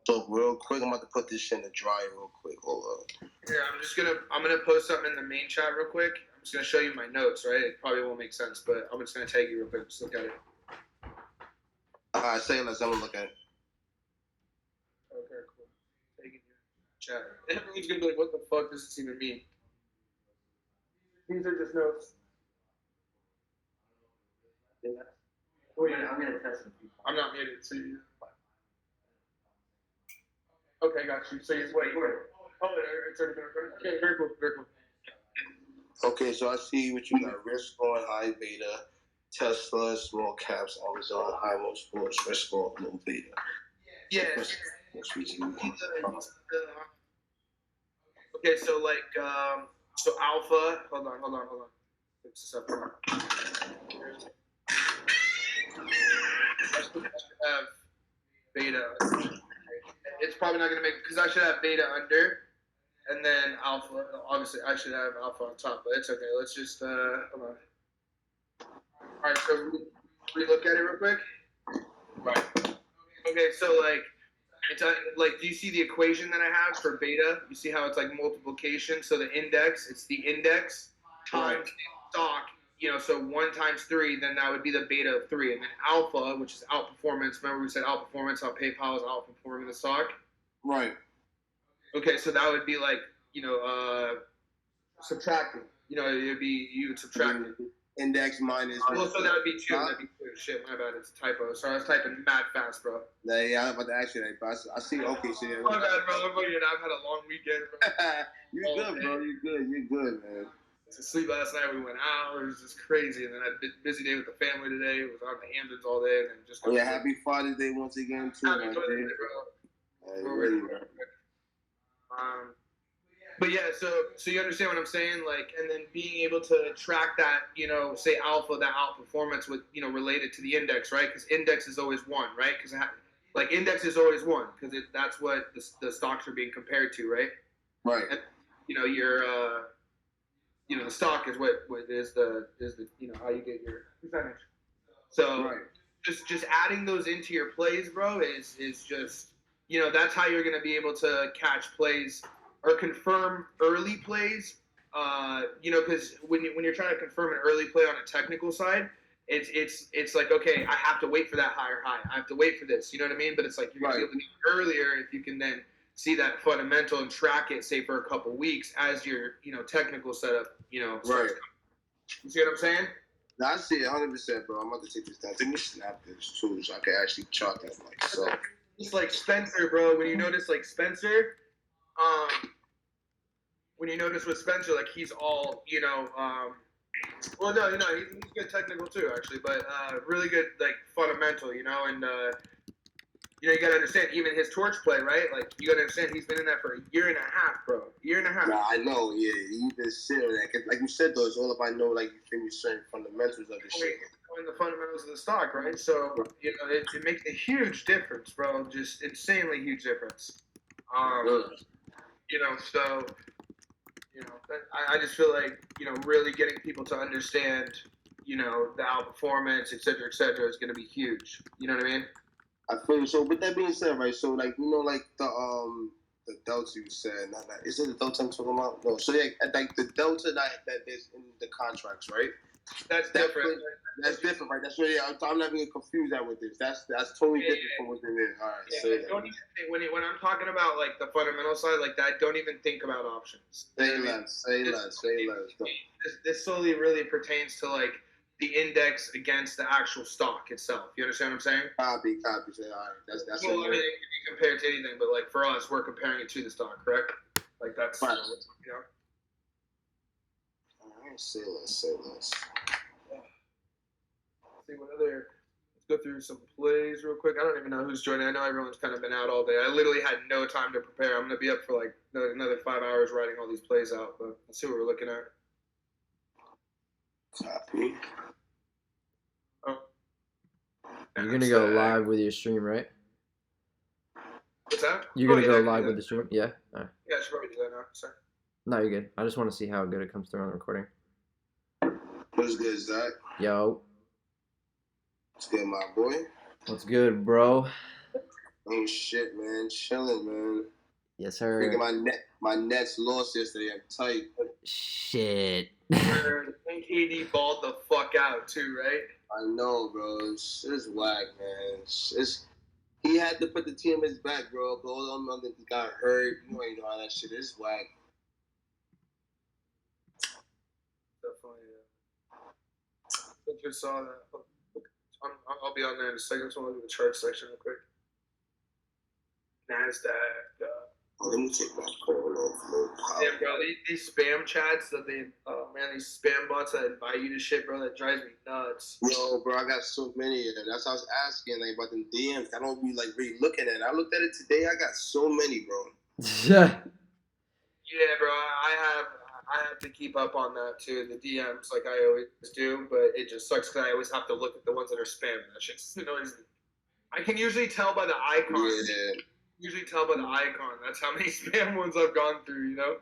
So real quick, I'm about to put this shit in the dryer real quick. Hold up. Yeah, I'm gonna post something in the main chat real quick. I'm just gonna show you my notes, right? It probably won't make sense, but I'm just gonna tag you real quick. Just look at it. Alright, say less. I'm gonna look at it. Okay, cool. Taking your chat. Everyone's gonna be like, "What the fuck does this even mean?" These are just notes. Yeah. Oh yeah, I'm gonna test some people. I'm not muted, so you. Okay, got you. So you wait. Oh, it's already been recorded. Okay, very cool, very cool. Okay, so I see what you got. Risk on high beta, Tesla, small caps, Amazon, high low sports, risk on low beta. Yeah. Okay, so like, so alpha. Hold on. Fix this up. I should have beta. It's probably not gonna make because I should have beta under, and then alpha. Obviously, I should have alpha on top, but it's okay. Let's just hold on. All right, so we look at it real quick. Right. Okay, so like. It's like, do you see the equation that I have for beta? You see how it's like multiplication. So the index, it's the index times stock. So 1 times 3, then that would be the beta of 3. And then alpha, which is outperformance. Remember we said outperformance, how PayPal is outperforming the stock? Right. Okay, so that would be like, subtracting. You would subtract it. Index minus. Well, so that would be 2. That'd be 2. Shit, my bad. It's a typo. Sorry, I was typing mad fast, bro. Yeah, I'm about to ask you that, but I see. Okay, so yeah. My bad, bro. I've had a long weekend, bro. You're good, bro. You're good, man. To sleep last night, we went out. It was just crazy, and then I had a busy day with the family today. It was on the Hamptons all day, and then just. Yeah, happy Father's Day once again, too. Happy Father's Day, bro. But yeah, so you understand what I'm saying, like, and then being able to track that, say alpha, that outperformance with, related to the index, right? Because index is always 1, right? Because like index is always 1 because that's what the stocks are being compared to, right? Right. And, the stock is what is the how you get your percentage. So right. just adding those into your plays, bro, is just that's how you're gonna be able to catch plays or confirm early plays. Because when you're trying to confirm an early play on a technical side, it's like, okay, I have to wait for that higher high. I have to wait for this. You know what I mean? But it's like you're gonna be able to do it earlier if you can then see that fundamental and track it, say for a couple weeks as your technical setup. Right. You see what I'm saying? I see it 100%, bro. I'm about to take this down. Let me snap this too, so I can actually chart this myself. It's like Spencer, bro. When you notice, like Spencer, when you notice with Spencer, like he's all, well, no, he's good technical too, actually, but really good, like fundamental, and you gotta understand, even his torch play, right? Like you gotta understand, he's been in that for a year and a half, bro. Nah, I know, yeah. You just sit on that. Like you said, though, it's all about know, like, you feel certain fundamentals of the shit. Knowing the fundamentals of the stock, right? So, it makes a huge difference, bro. Just insanely huge difference. So, I just feel like, really getting people to understand, the outperformance, et cetera, is going to be huge. You know what I mean? I feel so. With that being said, right? So, like, like the delta you said, is it the delta I'm talking about? No. So, yeah, like the delta that is in the contracts, right? That's different. That's different, right? That's really. I'm not being confused that with this. That's totally different from what's in there. All right. Yeah, so don't even think, when I'm talking about like the fundamental side like that, don't even think about options. Say less. This solely really pertains to like the index against the actual stock itself. You understand what I'm saying? Copy. Say, all right. That's well, I mean, it can be compared to anything, but like for us, we're comparing it to the stock, correct? Like that's right. All right. Say less. See what other. Let's go through some plays real quick. I don't even know who's joining. I know everyone's kind of been out all day. I literally had no time to prepare. I'm gonna be up for like another 5 hours writing all these plays out. But let's see what we're looking at. Copy. Oh. You're gonna go live with your stream, right? What's that? You're gonna go live with the stream? Yeah. All right. Yeah, I should probably do that now. Sorry. No, you're good. I just want to see how good it comes through on the recording. What's good, Zach? Yo. What's good, my boy? What's good, bro? Ain't shit, man. Chilling, man. Yes, Freaking sir. my Nets lost yesterday. I'm tight. Shit. Where KD balled the fuck out too, right? I know, bro. It's whack, man. He had to put the team on his back, bro. But all them other got hurt. You ain't know how that shit is whack. Definitely. I just saw that. I'll be on there in a second. So I'll do the chart section real quick. Nasdaq. Let me take my phone off. Yeah, bro. These spam chats that these spam bots that invite you to shit, bro. That drives me nuts. Yo, bro, I got so many of them. That's why I was asking like about them DMs. I don't be like really looking at it. I looked at it today. I got so many, bro. Yeah, bro. I have to keep up on that too. The DMs, like I always do, but it just sucks because I always have to look at the ones that are spam. That shit's annoys me. I can usually tell by the icon. Yeah. Usually tell by the icon. That's how many spam ones I've gone through. You know.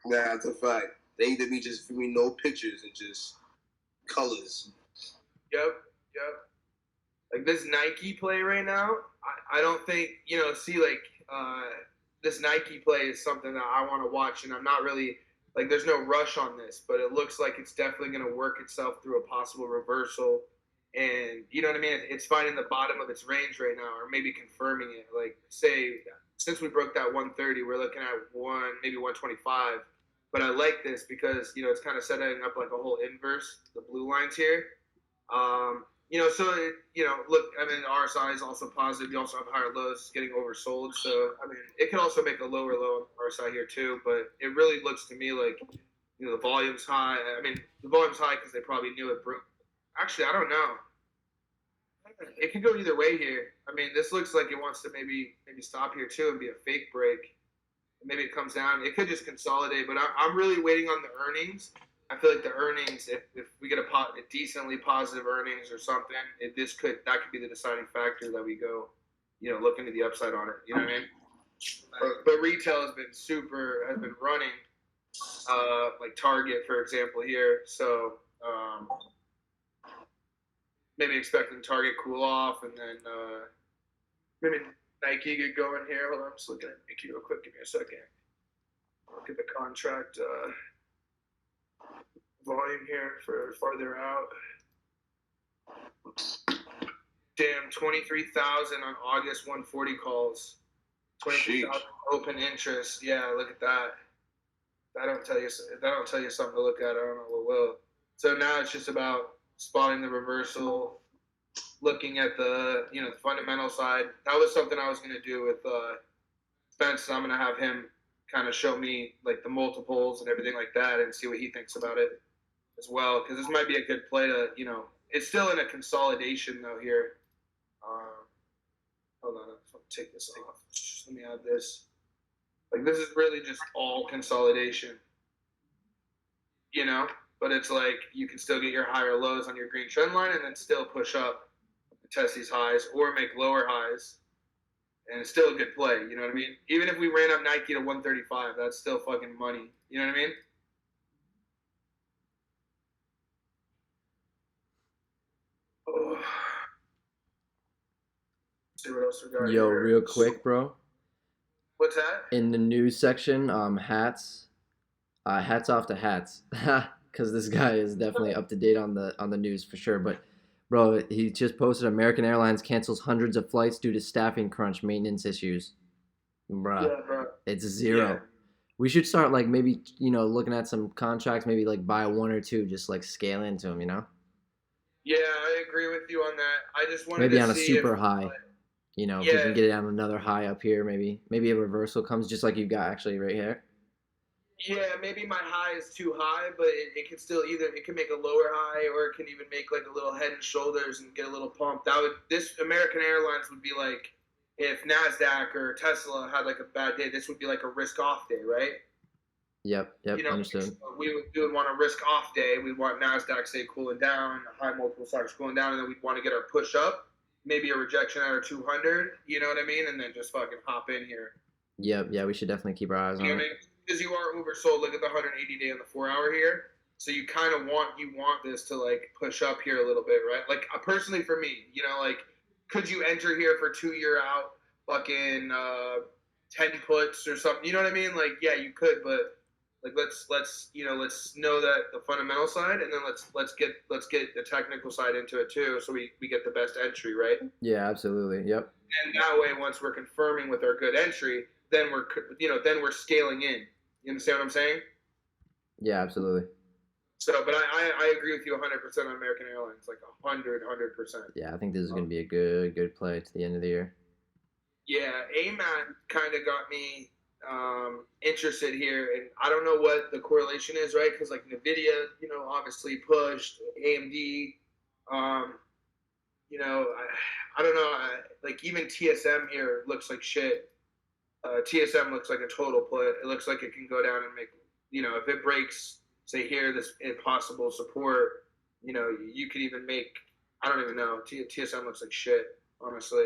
Nah, that's a fact. They either be just for me no pictures and just colors. Yep. Like this Nike play right now, I don't think this Nike play is something that I want to watch, and I'm not really like there's no rush on this, but it looks like it's definitely going to work itself through a possible reversal, and you know what I mean. It's finding the bottom of its range right now, or maybe confirming it. Like say since we broke that 130, we're looking at maybe 125. But I like this because it's kind of setting up like a whole inverse, the blue lines here. Look, I mean, RSI is also positive. You also have higher lows getting oversold. So, I mean, it can also make a lower low on RSI here too. But it really looks to me like, the volume's high. I mean, the volume's high because they probably knew it broke. Actually, I don't know. It could go either way here. I mean, this looks like it wants to maybe stop here too and be a fake break. Maybe it comes down. It could just consolidate. But I'm really waiting on the earnings. I feel like the earnings, if we get a decently positive earnings or something, that could be the deciding factor that we go, look into the upside on it. You know what I mean? But retail has been running, like Target, for example, here. So maybe expecting Target cool off, and then maybe Nike get going here. Hold on, I'm just looking at Nike real quick. Give me a second. Look at the contract. Volume here for farther out. Damn, 23,000 on August 140 calls. 23,000 open interest. Yeah, look at that. That don't tell you something to look at. I don't know what will. So now it's just about spotting the reversal, looking at the the fundamental side. That was something I was gonna do with Spence. I'm gonna have him kind of show me like the multiples and everything like that, and see what he thinks about it as well, because this might be a good play to, it's still in a consolidation though here. Hold on, I'm going to take this off. Just let me add this. Like this is really just all consolidation, but it's like you can still get your higher lows on your green trend line and then still push up and test these highs or make lower highs. And it's still a good play, you know what I mean? Even if we ran up Nike to 135, that's still fucking money. You know what I mean? See what else we got Yo, here. real quick, bro. What's that? In the news section, hats. Hats off to hats, because this guy is definitely up to date on the news for sure. But, bro, he just posted American Airlines cancels hundreds of flights due to staffing crunch maintenance issues. Bro, Yeah, bro. it's zero. Yeah. We should start like maybe looking at some contracts, maybe like buy one or two, just like scale into them, Yeah, I agree with you on that. I just wanted maybe to on a see super if, high. If we can get it on another high up here, maybe a reversal comes just like you got actually right here. Yeah, maybe my high is too high, but it can still it can make a lower high, or it can even make like a little head and shoulders and get a little pump. This American Airlines would be like if NASDAQ or Tesla had like a bad day, this would be like a risk off day, right? Yep, understood. We would want a risk off day. We'd want NASDAQ say cooling down, high multiple stocks cooling down, and then we'd want to get our push up, maybe a rejection at our 200, you know what I mean? And then just fucking hop in here. Yep, yeah, we should definitely keep our eyes on it. Because you are oversold. Look at the 180 day and the 4 hour here. So you kind of want this to like push up here a little bit, right? Like personally for me, like could you enter here for 2 year out fucking 10 puts or something? You know what I mean? Like, yeah, you could, but like let's know that the fundamental side, and then let's get the technical side into it too, so we get the best entry, right? Yeah, absolutely. Yep. And that way, once we're confirming with our good entry, then we're scaling in. You understand what I'm saying? Yeah, absolutely. So, but I agree with you 100% on American Airlines, like 100%. Yeah, I think this is going to be a good play to the end of the year. Yeah, AMAT kind of got me interested here, and I don't know what the correlation is, right? Because like Nvidia, obviously pushed AMD. I don't know. Like even TSM here looks like shit. TSM looks like a total put. It looks like it can go down and make, if it breaks, say here, this impossible support, you could even make, I don't even know. TSM looks like shit, honestly.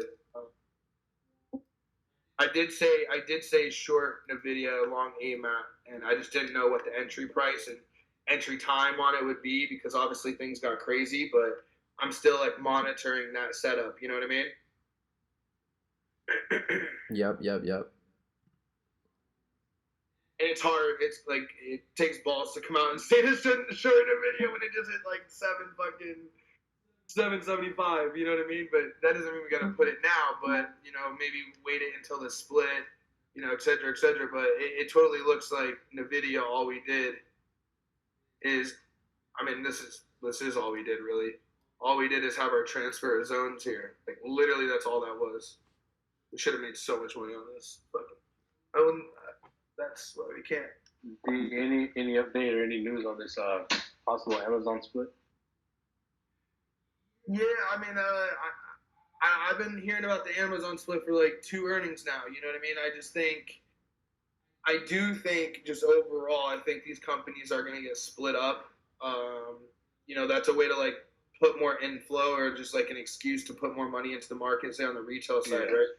I did say short Nvidia, long AMAT, and I just didn't know what the entry price and entry time on it would be, because obviously things got crazy, but I'm still like monitoring that setup. You know what I mean? Yep. And it's hard. It's like it takes balls to come out and say this short Nvidia when it just hit like 775. You know what I mean? But that doesn't mean we gotta put it now. But maybe wait it until the split. Et cetera, et cetera. But it totally looks like Nvidia. All we did is, this is all we did really. All we did is have our transfer of zones here. Like literally, that's all that was. We should have made so much money on this. But I wouldn't. That's why we can't. Any update or any news on this possible Amazon split? Yeah, I've been hearing about the Amazon split for like 2 earnings now. You know what I mean? I do think just overall, I think these companies are going to get split up. That's a way to like put more inflow, or just like an excuse to put more money into the market, say on the retail side, right?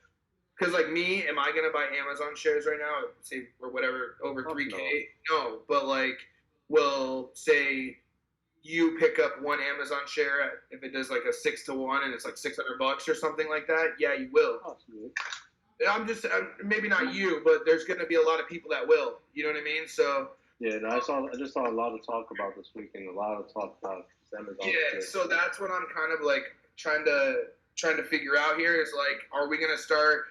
Because like me, am I gonna buy Amazon shares right now, say or whatever, over 3K? No, but like, will say you pick up one Amazon share if it does like a 6-to-1 and it's like $600 or something like that? Yeah, you will. I'm maybe not you, but there's gonna be a lot of people that will. You know what I mean? So. Yeah, no, I just saw a lot of talk about this weekend. A lot of talk about Amazon. Yeah, so that's what I'm kind of like trying to figure out here is like, are we gonna start?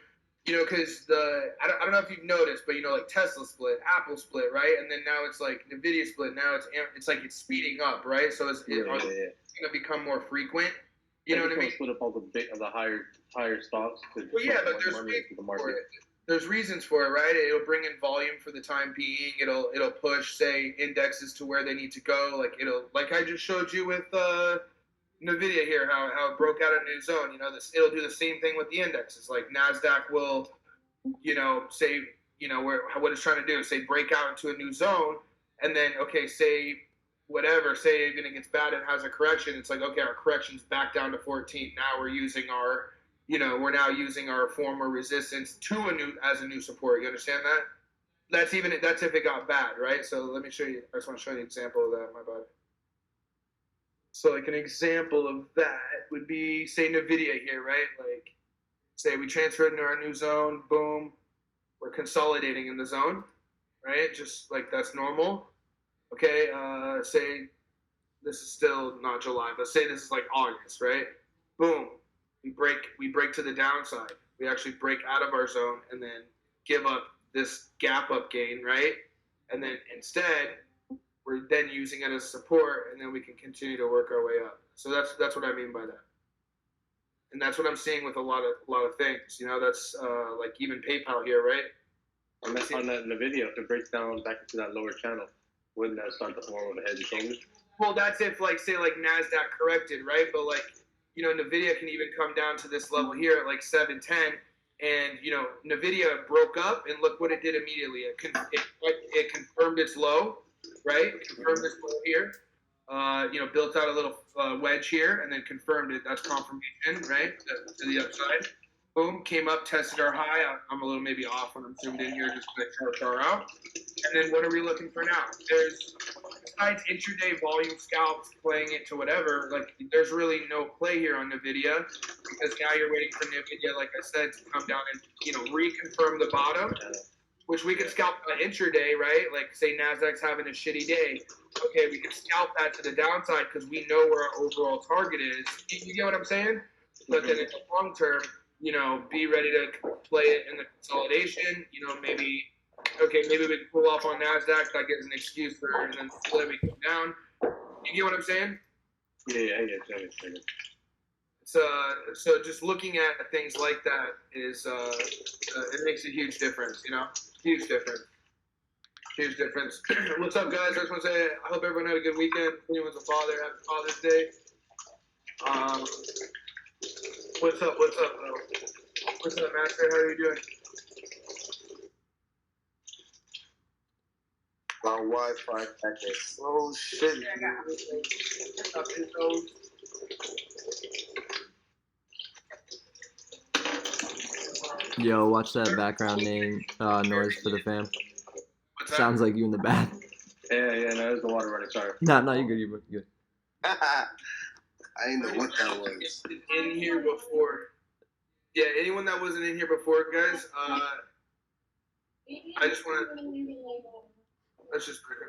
Because I don't know if you've noticed, but like Tesla split, Apple split, right? And then now it's like Nvidia split. Now it's like it's speeding up, right? So it's going to become more frequent. You know what I mean? Split up all the higher stocks. Well, yeah, but there's reasons for it. There's reasons for it, right? It'll bring in volume for the time being. It'll push, say, indexes to where they need to go. Like I just showed you with Nvidia here, how it broke out a new zone. It'll do the same thing with the indexes. Like Nasdaq will, say, what it's trying to do, say break out into a new zone, and then say even it gets bad and has a correction. It's like, okay, our correction's back down to 14. Now we're using our, using our former resistance as a new support. You understand that? That's if it got bad, right? So let me show you. I just want to show you an example of that. My bad. So like an example of that would be, say, Nvidia here, right? Like, say we transferred into our new zone, boom, we're consolidating in the zone, right? Just like that's normal. Okay, say this is still not July, but say this is like August, right? Boom, we break to the downside. We actually break out of our zone and then give up this gap up gain, right? And then instead, we're then using it as support, and then we can continue to work our way up. So that's what I mean by that. And that's what I'm seeing with a lot of things. That's like even PayPal here, right? On that Nvidia, if it breaks down back into that lower channel, wouldn't that start to form of a head and shoulders? Well, that's if say Nasdaq corrected, right? But Nvidia can even come down to this level here at like 710, and Nvidia broke up, and look what it did immediately. It confirmed its low. Right? Confirmed this low here. Built out a little wedge here and then confirmed it. That's confirmation, right? To the upside. Boom, came up, tested our high. I'm a little maybe off when I'm zoomed in here just to chart out. And then what are we looking for now? There's besides intraday volume scalps, playing it to whatever, like there's really no play here on NVIDIA because now you're waiting for NVIDIA, like I said, to come down and reconfirm the bottom, which we could scalp intraday, right? Like say Nasdaq's having a shitty day, okay, we can scalp that to the downside because we know where our overall target is. You get what I'm saying? But then in the long term, be ready to play it in the consolidation. Maybe we can pull off on Nasdaq. That gives an excuse for, and then let me come down. You get what I'm saying? Yeah, I get it. So just looking at things like that is it makes a huge difference. Huge difference. What's up, guys? I just want to say I hope everyone had a good weekend. If anyone's a father, happy Father's Day. What's up, bro? What's up, Master? How are you doing? My Wi-Fi acting so shit. Yo, watch that background noise for the fam. Sounds like you in the bath. Yeah, no, there's the water running, sorry. No, you're good. I didn't know what that was. In here before. Yeah, anyone that wasn't in here before, guys, I just want to. Let's just break it.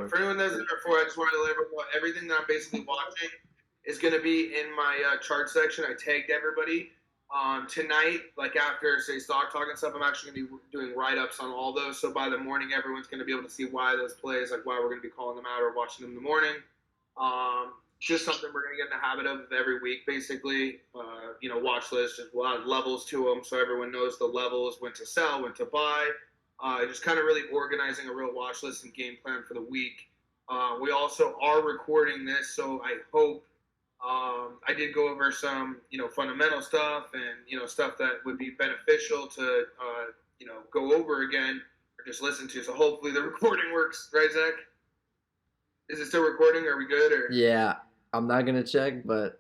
For anyone that's in here before, I just wanted to let everyone know everything that I'm basically watching is going to be in my chart section. I tagged everybody. Tonight, like after, say, stock talk and stuff, I'm actually going to be doing write-ups on all those. So by the morning, everyone's going to be able to see why those plays, like why we're going to be calling them out or watching them in the morning. Just something we're going to get in the habit of every week, basically. Watch lists, just a lot of levels to them, so everyone knows the levels, when to sell, when to buy. Just kind of really organizing a real watch list and game plan for the week. We also are recording this, so I hope I did go over some, fundamental stuff and, stuff that would be beneficial to, go over again or just listen to. So hopefully the recording works, right, Zach? Is it still recording? Are we good? Or yeah, I'm not gonna check, but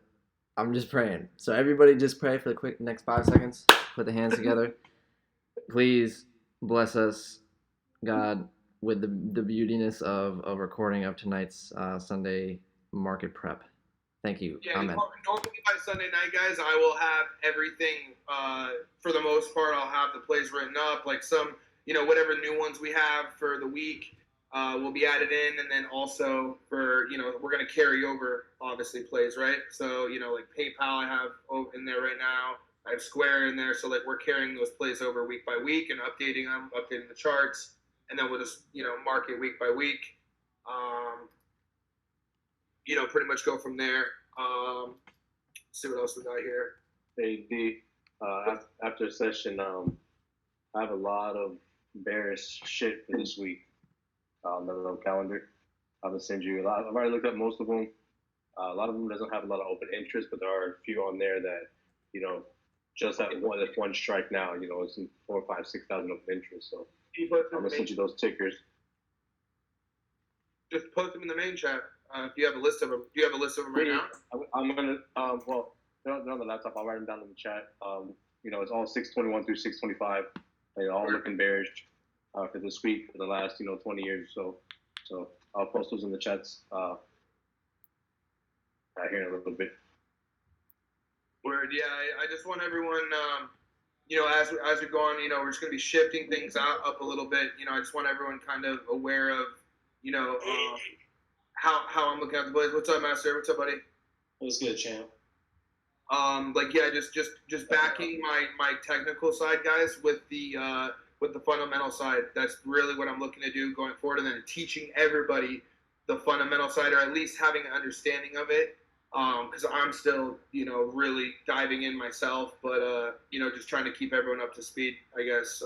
I'm just praying. So everybody, just pray for the quick next 5 seconds. Put the hands together. Please bless us, God, with the beautiness of a recording of tonight's Sunday market prep. Thank you. Yeah, Amen. normally by Sunday night, guys, I will have everything. For the most part, I'll have the plays written up, like some, whatever new ones we have for the week will be added in, and then also for, we're going to carry over, obviously, plays, right? So, like PayPal I have in there right now. I have Square in there, so like we're carrying those plays over week by week and updating them, updating the charts, and then we'll just, mark it week by week. Pretty much go from there. See what else we got here. Hey, D, after a session, I have a lot of bearish shit for this week on the little calendar. I'm going to send you a lot. I've already looked at most of them. A lot of them doesn't have a lot of open interest, but there are a few on there that, just that one strike now, it's in 4, 5, 6,000 open interest. So I'm going to send you those tickers. Just post them in the main chat. If you have a list of them. Do you have a list of them right now? I'm going to, they're on the laptop. I'll write them down in the chat. It's all 621 through 625. They're all looking bearish for this week for the last, 20 years or so. So I'll post those in the chats here in a little bit. Word, yeah. I just want everyone, as we go on, we're just going to be shifting things up a little bit. I just want everyone kind of aware of, how I'm looking at the plays. What's up, Master? What's up, buddy? What's good, champ? Just backing my technical side, guys, with the fundamental side. That's really what I'm looking to do going forward, and then teaching everybody the fundamental side, or at least having an understanding of it. Because I'm still, really diving in myself, but just trying to keep everyone up to speed, I guess,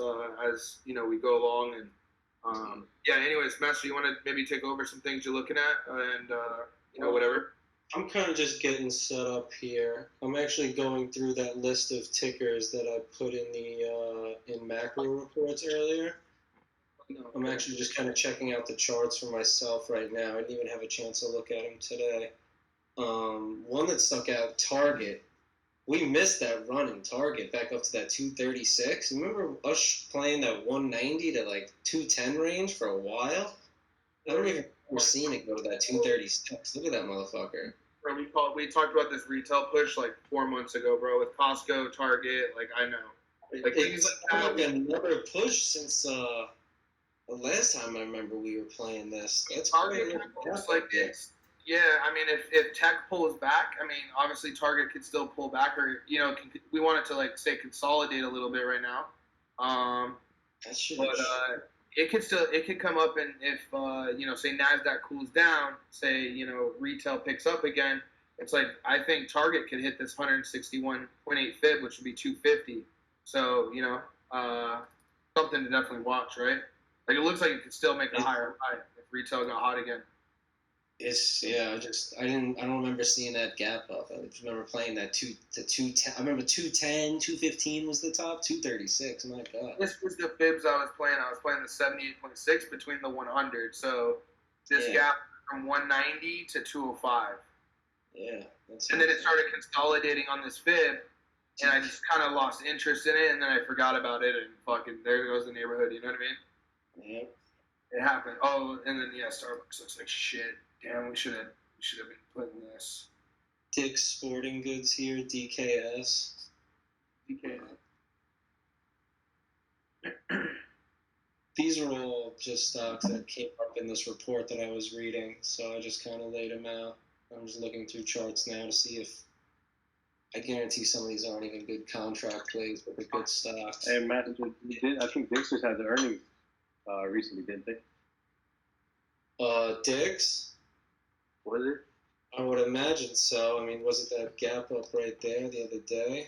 as we go along. And anyways, Master, you want to maybe take over some things you're looking at, and whatever. I'm kind of just getting set up here. I'm actually going through that list of tickers that I put in the in macro reports earlier. I'm actually just kind of checking out the charts for myself right now. I didn't even have a chance to look at them today. One that stuck out, Target. We missed that run in Target back up to that 236. Remember us playing that 190 to like 210 range for a while? I don't even We're seeing it go to that 236. Look at that motherfucker. Bro, we talked about this retail push like 4 months ago, bro, with Costco, Target. Like I know, like things like that. Another push since the last time I remember we were playing this. That's Target quite just like this. Yeah, I mean, if tech pulls back, I mean, obviously Target could still pull back, or we want it to like say consolidate a little bit right now. That should. But it could come up, and if say Nasdaq cools down, say retail picks up again, it's like I think Target could hit this 161.8 fib, which would be 250. So something to definitely watch, right? Like it looks like it could still make a higher high if retail got hot again. I don't remember seeing that gap up. I just remember playing that 210. I remember 210, 215 was the top, 236. My God. This was the fibs I was playing. I was playing the 78.6 between the 100. So this gap from 190 to 205. Yeah. And then it started consolidating on this fib, and I just kind of lost interest in it, and then I forgot about it, and fucking there goes the neighborhood. You know what I mean? Yep. It happened. Oh, and then Starbucks looks like shit. Damn, we should have been putting this. Dick's Sporting Goods here, DKS. These are all just stocks that came up in this report that I was reading, so I just kind of laid them out. I'm just looking through charts now to see if I guarantee some of these aren't even good contract plays, but they're good stocks. And Matt, I think Dick's just had the earnings recently, didn't they? Dick's? Was it? I would imagine so. I mean, wasn't that gap up right there the other day?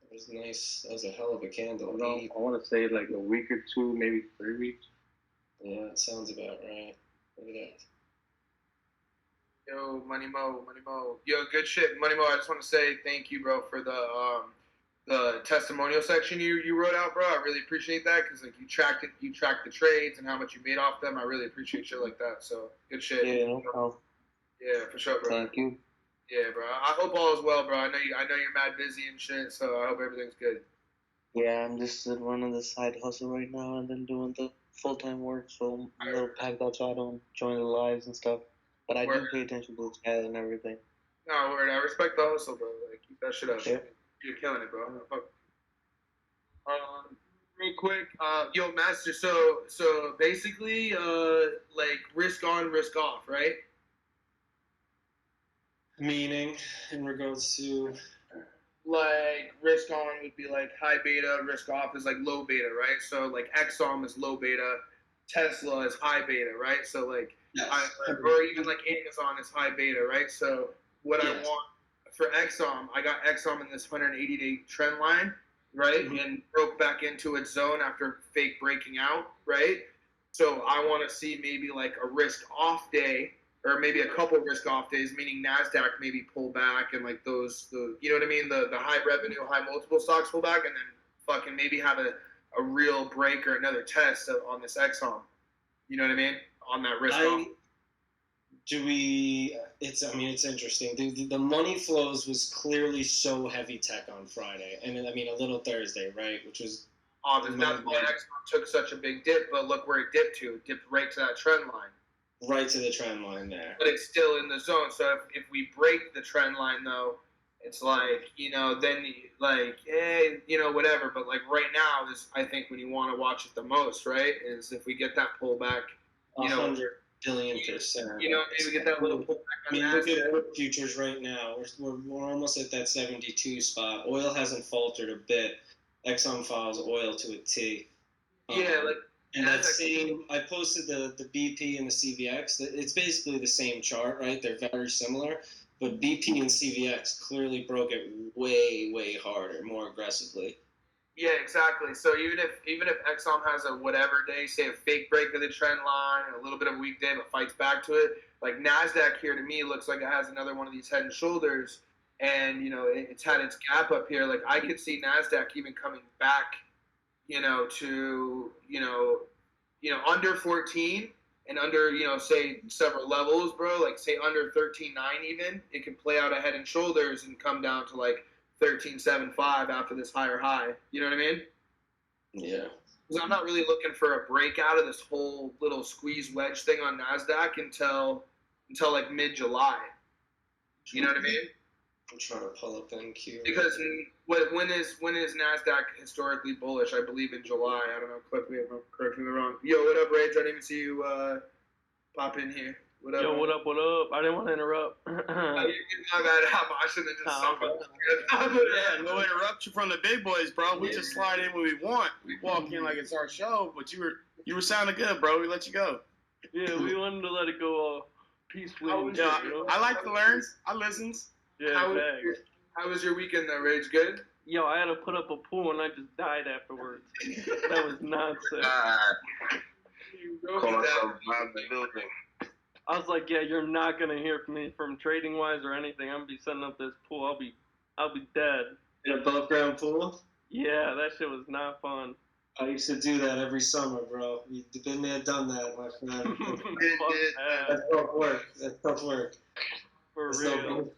It was nice. That was a hell of a candle. No, I want to say like a week or two, maybe 3 weeks. Yeah, it sounds about right. Look at that. Yo, Money Mo. Yo, good shit, Money Mo. I just want to say thank you, bro, for the testimonial section you wrote out, bro. I really appreciate that because like you tracked the trades and how much you made off them. I really appreciate shit like that. So good shit. Yeah, no problem. Yeah, for sure, bro. Thank you. Yeah, bro. I hope all is well, bro. I know you're mad busy and shit, so I hope everything's good. Yeah, I'm just running the side hustle right now and then doing the full-time work, so I'm a little packed out so I don't join the lives and stuff. But I do pay attention to the chat and everything. No, word. I respect the hustle, bro. Like, keep that shit up. Yeah. You're killing it, bro. Real quick, yo, Master. So basically, like risk on, risk off, right? Meaning, in regards to, like risk on would be like high beta, risk off is like low beta, right? So like Exxon is low beta, Tesla is high beta, right? So like, yes. Or even like Amazon is high beta, right? So what Yes. I want for Exxon, I got Exxon in this 180-day trend line, right? Mm-hmm. And broke back into its zone after fake breaking out, right? So I want to see maybe like a risk off day, or maybe a couple risk off days, meaning Nasdaq maybe pull back and like the you know what I mean, the high revenue, high multiple stocks pull back, and then fucking maybe have a real break or another test on this Exxon. You know what I mean? On that risk off. It's interesting. The money flows was clearly so heavy tech on Friday, and then, I mean, a little Thursday, right? Which was That's why Exxon took such a big dip, but look where it dipped to. It dipped right to that trend line. Right to the trend line there. But it's still in the zone. So if we break the trend line, though, it's like, then like, whatever. But like right now is, I think, when you want to watch it the most, right? Is if we get that pullback, 100 billion%. Maybe we get that little pullback on that. Look at oil futures right now. We're almost at that 72 spot. Oil hasn't faltered a bit. Exxon follows oil to a T. Yeah, and that same, I posted the BP and the CVX. It's basically the same chart, right? They're very similar, but BP and CVX clearly broke it way, way harder, more aggressively. Yeah, exactly. So even if Exxon has a whatever day, say a fake break of the trend line, a little bit of a weak day, but fights back to it, like Nasdaq here to me looks like it has another one of these head and shoulders, and it's had its gap up here. Like I could see Nasdaq even coming back, to under 14 and under say several levels, bro. Like say under 13.9 even, it could play out a head and shoulders and come down to like 13.75 after this higher high. You know what I mean? Yeah. Because I'm not really looking for a breakout of this whole little squeeze wedge thing on Nasdaq until like mid-July. You know what I mean? I'm trying to pull up NQ. Because when is Nasdaq historically bullish? I believe in July. I don't know. Correct me if I'm wrong. Yo, what up, Rage? I didn't even see you pop in here. What up? Yo, what up, what up? I didn't want to interrupt. My bad. I shouldn't have just sunk Yeah, no interruption from the big boys, bro. We just slide in when we want. We walk in like it's our show, but you were sounding good, bro. We let you go. Yeah, we wanted to let it go peacefully. Yeah, I like to learn. I listens. Yeah, how was your weekend though, Rage? Good? Yo, I had to put up a pool and I just died afterwards. That was nonsense. Call myself out the building. I was like, yeah, you're not gonna hear from me from trading wise or anything. I'm gonna be setting up this pool. I'll be dead. An above ground pool? Yeah, that shit was not fun. I used to do that every summer, bro. You've been there, done that, my friend. That's tough work. That's tough work. For It's real.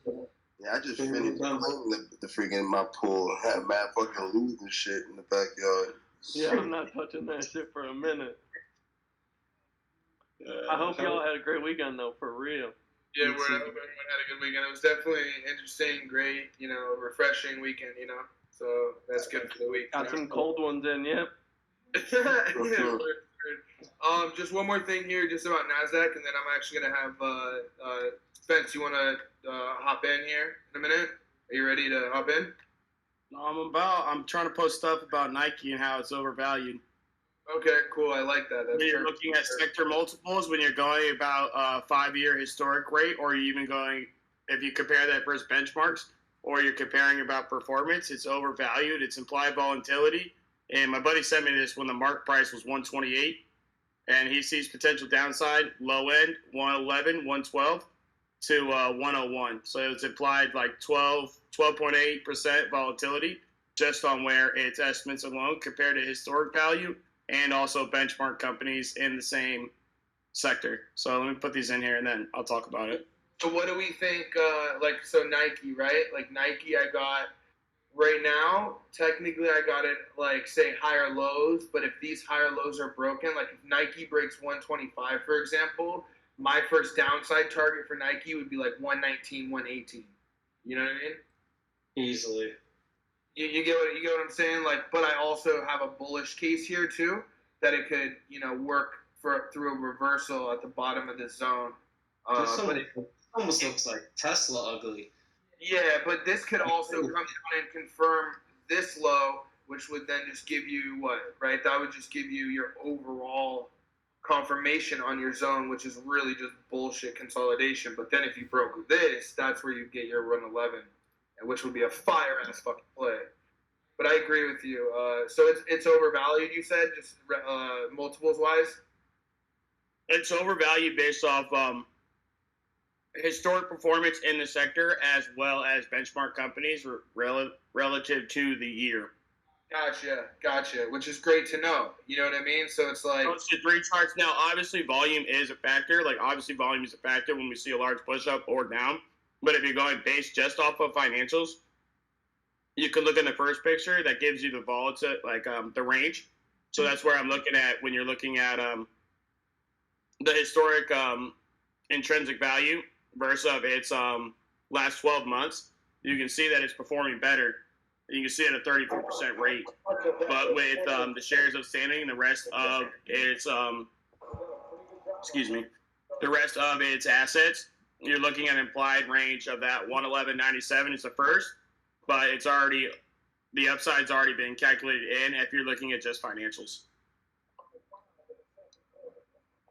Yeah, I just finished cleaning the freaking my pool. Had mad fucking losing shit in the backyard. Yeah, I'm not touching that shit for a minute. I hope y'all had a great weekend though, for real. Yeah, I hope everyone had a good weekend. It was definitely interesting, great, refreshing weekend, So that's good for the week. Got some cold ones in, yep. Yeah, just one more thing here, just about Nasdaq, and then I'm actually gonna have Spence. You wanna hop in here in a minute? Are you ready to hop in? No, I'm trying to post stuff about Nike and how it's overvalued. Okay, cool. I like that. That's when you're looking at sector multiples, when you're going about 5-year historic rate, or you even going, if you compare that versus benchmarks, or you're comparing about performance, it's overvalued. It's implied volatility. And my buddy sent me this when the mark price was 128, and he sees potential downside, low end, 111, 112 to 101. So it's implied like 12.8% volatility just on where its estimates alone compared to historic value, and also benchmark companies in the same sector. So let me put these in here, and then I'll talk about it. So what do we think, so Nike, right? Like Nike, I got, right now, technically I got it, say higher lows, but if these higher lows are broken, like if Nike breaks 125, for example, my first downside target for Nike would be like 119, 118. You know what I mean? Easily. You get what I'm saying? But I also have a bullish case here too, that it could, work through a reversal at the bottom of this zone. But it almost looks like Tesla ugly. Yeah, but this could also come down and confirm this low, which would then just give you what, right? That would just give you your overall confirmation on your zone, which is really just bullshit consolidation. But then if you broke this, that's where you get your 111. Which would be a fire-ass fucking play. But I agree with you. So it's overvalued, you said, just multiples-wise? It's overvalued based off historic performance in the sector as well as benchmark companies relative to the year. Gotcha. Which is great to know. You know what I mean? So it's like... It's the 3 charts. Now, obviously, volume is a factor. Volume is a factor when we see a large push-up or down. But if you're going based just off of financials, you can look in the first picture. That gives you the volatility, the range. So that's where I'm looking at when you're looking at the historic intrinsic value versus of its last 12 months. You can see that it's performing better. You can see it at a 34% rate. But with the shares outstanding and the rest of its the rest of its assets, you're looking at an implied range of that 111.97 is the first, but it's already, the upside's already been calculated in if you're looking at just financials.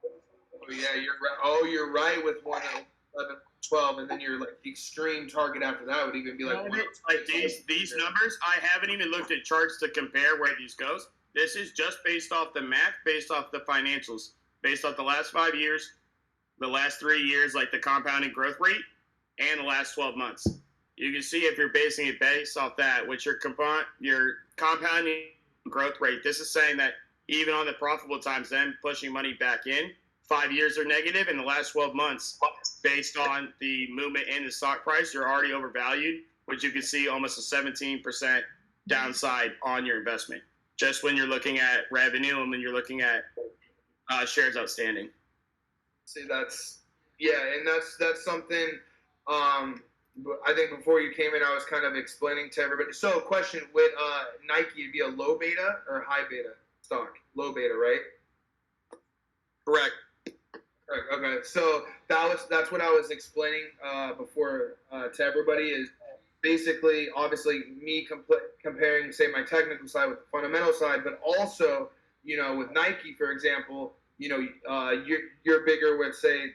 Oh yeah, you're right. Oh, you're right with 111.12, and then your the extreme target after that would even be like these numbers. I haven't even looked at charts to compare where these goes. This is just based off the math, based off the financials, based off the last 5 years. The last 3 years, the compounding growth rate, and the last 12 months. You can see if you're basing it based off that, which your compounding growth rate. This is saying that even on the profitable times, then pushing money back in, 5 years are negative, and the last 12 months, based on the movement in the stock price, you're already overvalued, which you can see almost a 17% downside on your investment. just when you're looking at revenue and when you're looking at shares outstanding. See, and that's something. But I think before you came in, I was kind of explaining to everybody. So, question: with Nike, it'd be a low beta or high beta stock? Low beta, right? Correct. Okay, so that's what I was explaining before to everybody is basically, obviously, me comparing, say, my technical side with the fundamental side, but also, with Nike, for example, you're bigger with, say,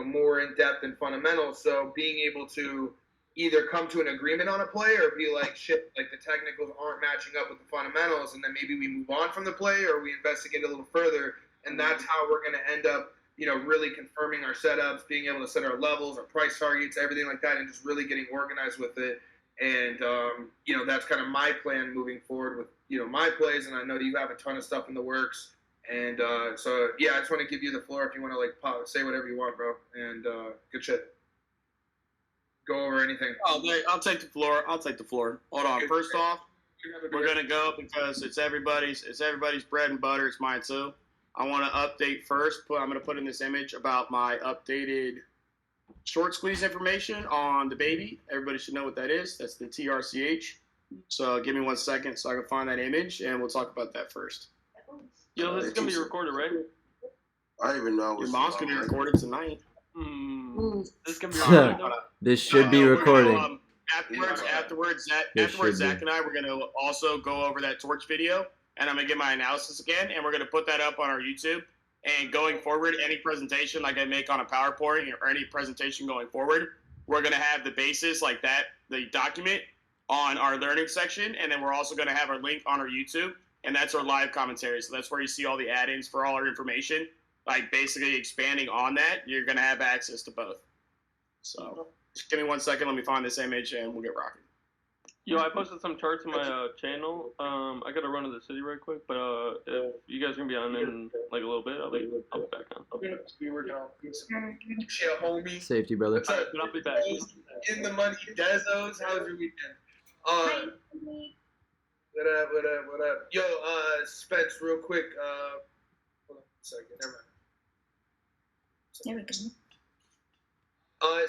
more in depth and fundamentals. So being able to either come to an agreement on a play or be like, shit, like the technicals aren't matching up with the fundamentals, and then maybe we move on from the play or we investigate a little further, and that's how we're going to end up really confirming our setups, being able to set our levels, our price targets, everything like that, and just really getting organized with it. And, that's kind of my plan moving forward with, my plays. And I know that you have a ton of stuff in the works. And so, yeah, I just want to give you the floor if you want to, say whatever you want, bro. And good shit. Go over anything. I'll take the floor. Hold on. First off, we're going to go because it's everybody's bread and butter. It's mine too. I want to update first. I'm going to put in this image about my updated short squeeze information on the baby. Everybody should know what that is. That's the TRCH. So give me 1 second so I can find that image, and we'll talk about that first. Yo, this is going to be recorded, right? I don't even know. Your mom's going to be recorded tonight. This is going to be recorded, though? This should be recording. Afterwards, Zach and I, we're going to also go over that torch video, and I'm going to get my analysis again, and we're going to put that up on our YouTube. And going forward, any presentation like I make on a PowerPoint or any presentation going forward, we're going to have the basis like that, the document on our learning section. And then we're also going to have our link on our YouTube. And that's our live commentary. So that's where you see all the add-ins for all our information. Like basically expanding on that, you're going to have access to both. So just give me 1 second. Let me find this image and we'll get rocking. Yo, I posted some charts on my channel. I gotta run to the city right quick, but if you guys are gonna be on in like a little bit, I'll be back on. We working on shit, homie. Safety, brother. But I'll be back. In the money, Dezos. How was your weekend? What up? Yo, Spence, real quick. Hold on a second. Never mind. There we go.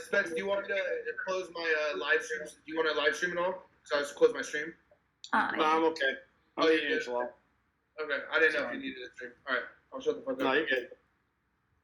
Spence, do you want me to close my live streams? Do you want to live stream at all? So I just close my stream. No, I'm okay. Oh, you did. Okay, I didn't know if you needed a stream. All right, I'll shut the fuck up. No, you're good.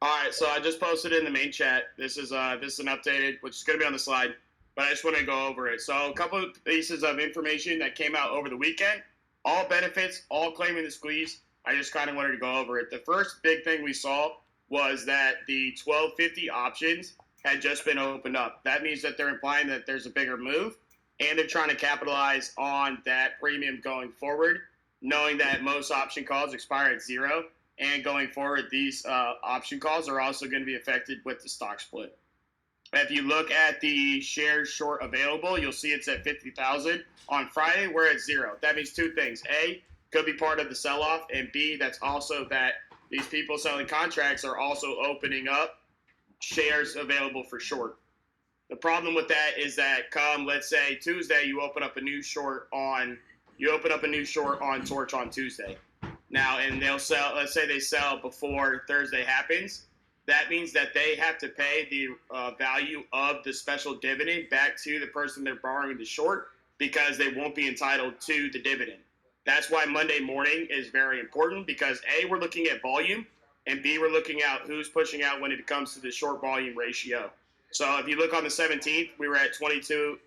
All right, so I just posted it in the main chat. This is an updated, which is going to be on the slide, but I just want to go over it. So a couple of pieces of information that came out over the weekend, all benefits, all claiming the squeeze. I just kind of wanted to go over it. The first big thing we saw was that the 1250 options had just been opened up. That means that they're implying that there's a bigger move, and they're trying to capitalize on that premium going forward, knowing that most option calls expire at 0. And going forward, these option calls are also going to be affected with the stock split. If you look at the shares short available, you'll see it's at 50,000. On Friday, we're at 0. That means two things. A, could be part of the sell-off, and B, that's also that these people selling contracts are also opening up shares available for short. The problem with that is that come, let's say, Tuesday, you open up a new short on Torch on Tuesday. Now, and they'll sell, let's say they sell before Thursday happens. That means that they have to pay the value of the special dividend back to the person they're borrowing the short because they won't be entitled to the dividend. That's why Monday morning is very important because A, we're looking at volume, and B, we're looking at who's pushing out when it comes to the short volume ratio. So if you look on the 17th, we were at 22,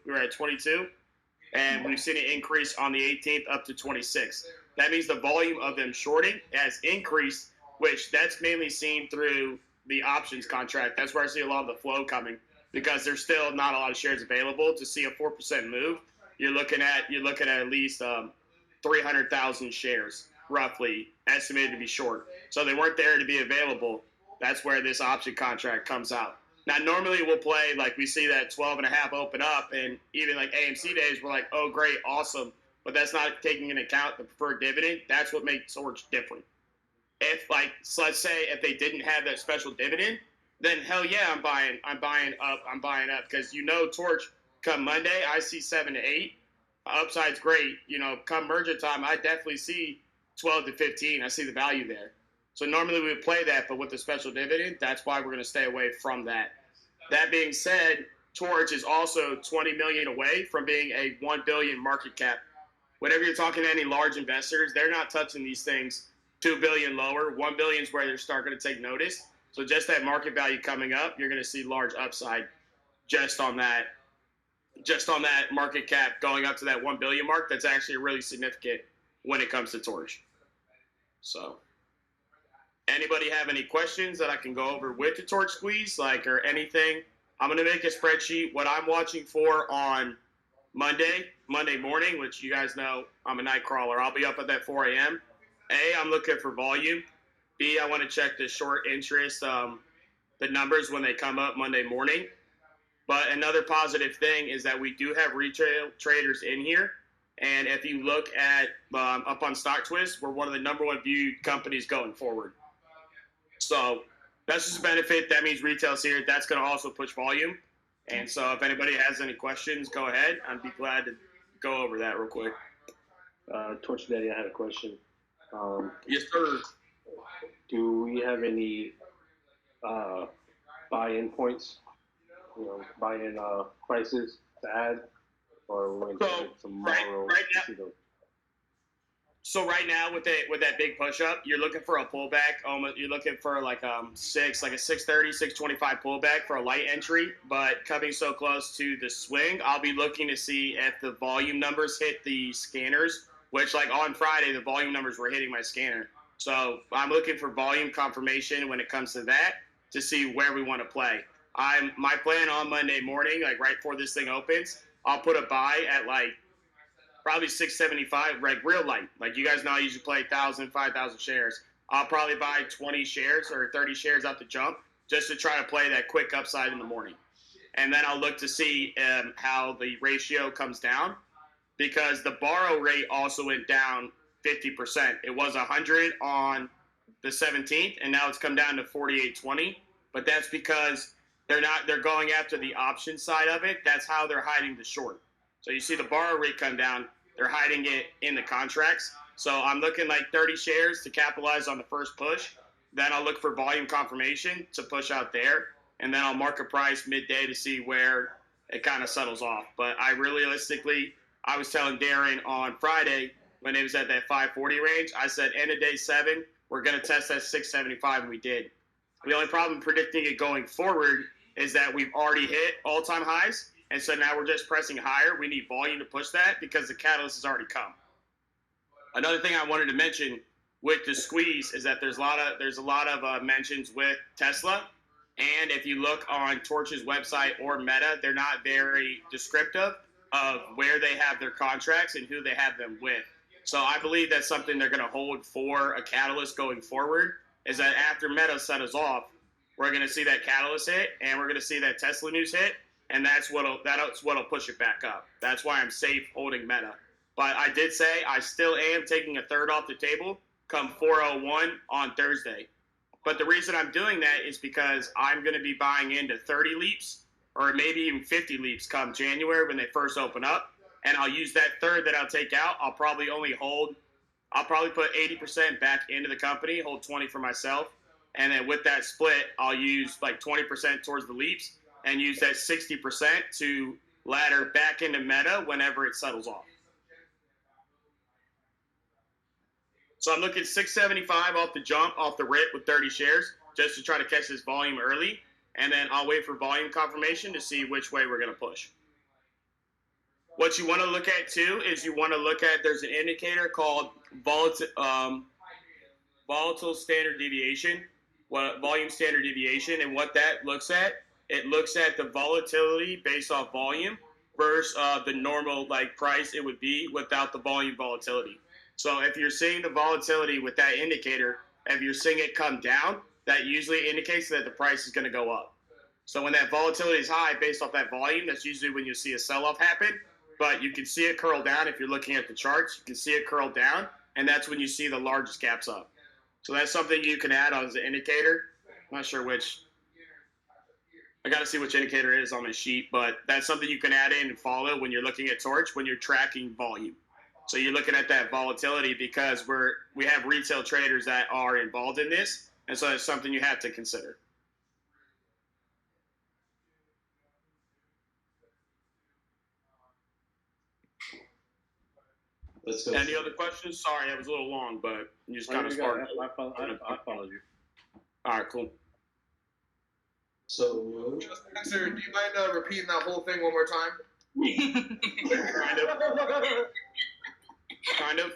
and we've seen it increase on the 18th up to 26. That means the volume of them shorting has increased, which that's mainly seen through the options contract. That's where I see a lot of the flow coming because there's still not a lot of shares available. To see a 4% move, you're looking at least 300,000 shares roughly estimated to be short. So they weren't there to be available. That's where this option contract comes out. Now, normally we'll play, like we see that 12.5 open up, and even like AMC days, we're like, oh, great, awesome. But that's not taking into account the preferred dividend. That's what makes Torch different. If, like, so let's say if they didn't have that special dividend, then hell yeah, I'm buying up because Torch come Monday, I see 7 to 8. Upside's great. Come merger time, I definitely see 12 to 15. I see the value there. So normally we would play that, but with the special dividend, that's why we're going to stay away from that. That being said, Torch is also 20 million away from being a 1 billion market cap. Whenever you're talking to any large investors, they're not touching these things 2 billion lower. 1 billion is where they're starting to take notice. So just that market value coming up, you're going to see large upside just on that market cap going up to that 1 billion mark. That's actually really significant when it comes to Torch. So anybody have any questions that I can go over with the Torch squeeze, or anything? I'm going to make a spreadsheet. What I'm watching for on Monday morning, which you guys know I'm a night crawler. I'll be up at that 4 a.m. A, I'm looking for volume. B, I want to check the short interest, the numbers when they come up Monday morning. But another positive thing is that we do have retail traders in here. And if you look at up on StockTwist, we're one of the #1 viewed companies going forward. So that's just a benefit. That means retail's here. That's going to also push volume. And so if anybody has any questions, go ahead. I'd be glad to go over that real quick. Torch Daddy, I had a question. Yes, sir. Do we have any buy-in points? Buy-in prices to add, or when tomorrow? Right now with that big push up, you're looking for a pullback. You're looking for like a 630, 625 pullback for a light entry. But coming so close to the swing, I'll be looking to see if the volume numbers hit the scanners. Which, on Friday, the volume numbers were hitting my scanner. So I'm looking for volume confirmation when it comes to that to see where we want to play. My plan on Monday morning, right before this thing opens, I'll put a buy at probably 675, real light. You guys know I usually play 1,000, 5,000 shares. I'll probably buy 20 shares or 30 shares out the jump just to try to play that quick upside in the morning. And then I'll look to see how the ratio comes down, because the borrow rate also went down 50%. It was 100 on the 17th, and now it's come down to 48.20. But that's because they're going after the option side of it. That's how they're hiding the short. So you see the borrow rate come down. They're hiding it in the contracts. So I'm looking 30 shares to capitalize on the first push. Then I'll look for volume confirmation to push out there. And then I'll mark a price midday to see where it kind of settles off. But I was telling Darren on Friday when it was at that 540 range, I said end of day 7, we're going to test that 675, and we did. The only problem predicting it going forward is that we've already hit all-time highs, and so now we're just pressing higher. We need volume to push that because the catalyst has already come. Another thing I wanted to mention with the squeeze is that there's a lot of mentions with Tesla, and if you look on Torch's website or Meta, they're not very descriptive of where they have their contracts and who they have them with. So I believe that's something they're going to hold for a catalyst going forward, is that after Meta settles off, we're going to see that catalyst hit, and we're going to see that Tesla news hit, and that's what'll push it back up. That's why I'm safe holding Meta. But I did say I still am taking a third off the table come 4:01 on Thursday. But the reason I'm doing that is because I'm going to be buying into 30 leaps or maybe even 50 leaps come January when they first open up. And I'll use that third that I'll take out. I'll probably put 80% back into the company, hold 20 for myself. And then with that split, I'll use 20% towards the leaps and use that 60% to ladder back into Meta whenever it settles off. So I'm looking 675 off the jump, off the rip with 30 shares, just to try to catch this volume early. And then I'll wait for volume confirmation to see which way we're going to push. What you want to look at, too, is there's an indicator called volatile standard deviation, volume standard deviation. And what that looks at, it looks at the volatility based off volume versus the normal price it would be without the volume volatility. So if you're seeing the volatility with that indicator, if you're seeing it come down, that usually indicates that the price is going to go up. So when that volatility is high based off that volume, that's usually when you see a sell-off happen. But you can see it curl down if you're looking at the charts. You can see it curl down, and that's when you see the largest gaps up. So that's something you can add on as an indicator. I'm not sure which. I got to see which indicator it is on my sheet, but that's something you can add in and follow when you're looking at Torch, when you're tracking volume. So you're looking at that volatility because we have retail traders that are involved in this, and so it's something you have to consider. Let's go. Any other questions? Sorry, that was a little long, but you just kind of sparked. I followed you. All right, cool. So, Spencer, do you mind repeating that whole thing one more time? Kind of.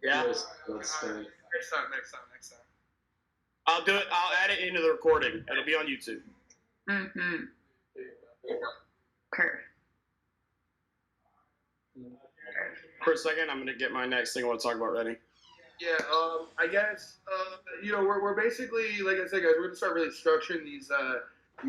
Yeah. let's Next time. I'll do it. I'll add it into the recording. It'll be on YouTube. Mm-hmm. Curve. For a second, I'm gonna get my next thing I want to talk about ready. Yeah, I guess we're basically, like I said, guys, we're gonna start really structuring these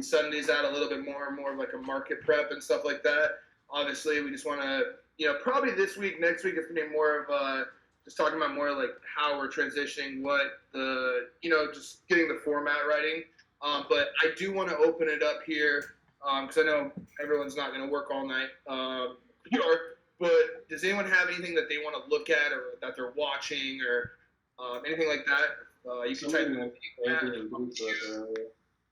Sundays out a little bit more of like a market prep and stuff like that. Obviously, we just want to, probably this week, next week, it's gonna be more of just talking about more like how we're transitioning, what the, just getting the format writing. But I do want to open it up here because I know everyone's not gonna work all night. But does anyone have anything that they want to look at or that they're watching or anything like that? You can type in.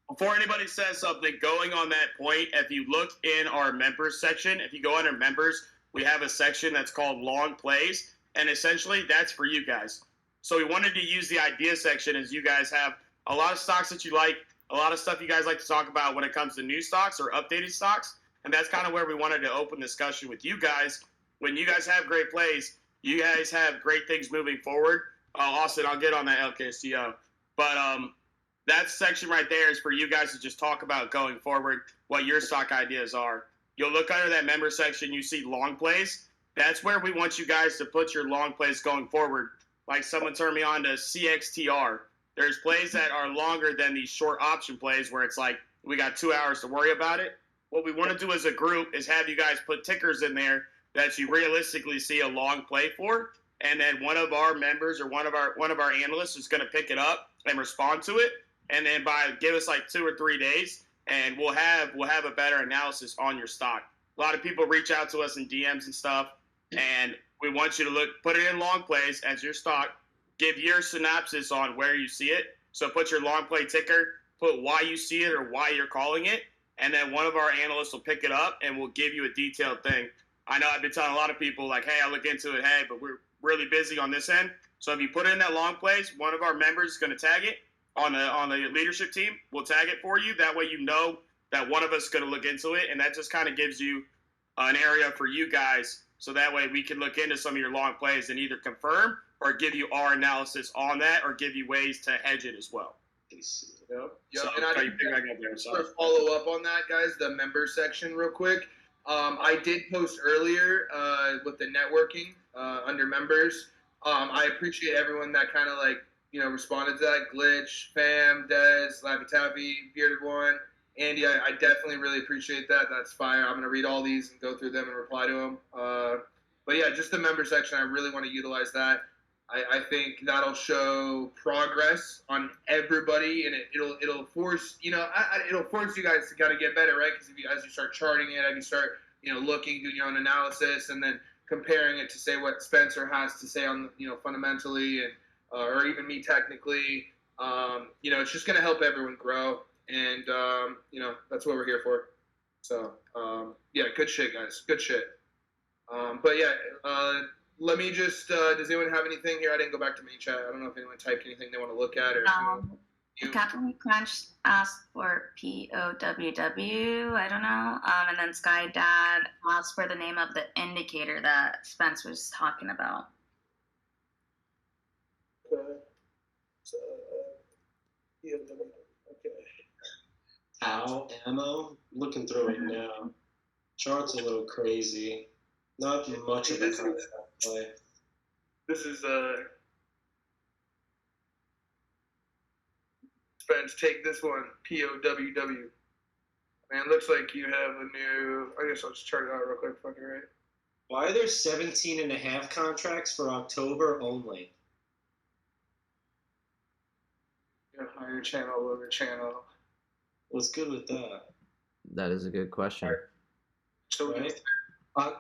Before anybody says something, going on that point, if you look in our members section, if you go under members, we have a section that's called long plays, and essentially that's for you guys. So we wanted to use the idea section as you guys have a lot of stocks that you like, a lot of stuff you guys like to talk about when it comes to new stocks or updated stocks, and that's kind of where we wanted to open discussion with you guys. When you guys have great plays, you guys have great things moving forward. Austin, I'll get on that LKSTO. But that section right there is for you guys to just talk about going forward, what your stock ideas are. You'll look under that member section, you see long plays. That's where we want you guys to put your long plays going forward. Like someone turned me on to CXTR. There's plays that are longer than these short option plays where it's like we got 2 hours to worry about it. What we want to do as a group is have you guys put tickers in there that you realistically see a long play for, and then one of our members or one of our analysts is going to pick it up and respond to it, and then give us like 2 or 3 days, and we'll have a better analysis on your stock. A lot of people reach out to us in DMs and stuff, and we want you to put it in long plays as your stock, give your synopsis on where you see it. So put your long play ticker, put why you see it or why you're calling it, and then one of our analysts will pick it up and we'll give you a detailed thing. I know I've been telling a lot of people, like, hey, I'll look into it, but we're really busy on this end. So if you put it in that long plays, one of our members is going to tag it on the leadership team. We'll tag it for you. That way you know that one of us is going to look into it, and that just kind of gives you an area for you guys, so that way we can look into some of your long plays and either confirm or give you our analysis on that or give you ways to hedge it as well. Yep. So, And I to follow up on that, guys, the member section real quick. I did post earlier with the networking under members. I appreciate everyone that kind of responded to that. Glitch, Fam, Dez, Lappy Tappy, Bearded One, Andy. I definitely really appreciate that. That's fire. I'm going to read all these and go through them and reply to them. But yeah, just the member section. I really want to utilize that. I think that'll show progress on everybody, and it'll force it'll force you guys to kind of get better, right? Because as you start charting it, as you start looking, doing your own analysis, and then comparing it to say what Spencer has to say on fundamentally and or even me technically, it's just gonna help everyone grow, and that's what we're here for. So yeah, good shit, guys, good shit. But yeah. Let me just, does anyone have anything here? I didn't go back to main chat. I don't know if anyone typed anything they want to look at or. Captain Crunch asked for POWW, I don't know. And then Sky Dad asked for the name of the indicator that Spence was talking about. Okay. So, okay. Ammo? Looking through it now. Chart's a little crazy. Not much of a contract play. This is Spence, take this one. POWW. Man, looks like you have a new. I guess I'll just chart it out real quick. Fucking right. Why are there 17.5 contracts for October only? Higher channel, lower channel. What's good with that? That is a good question. So right?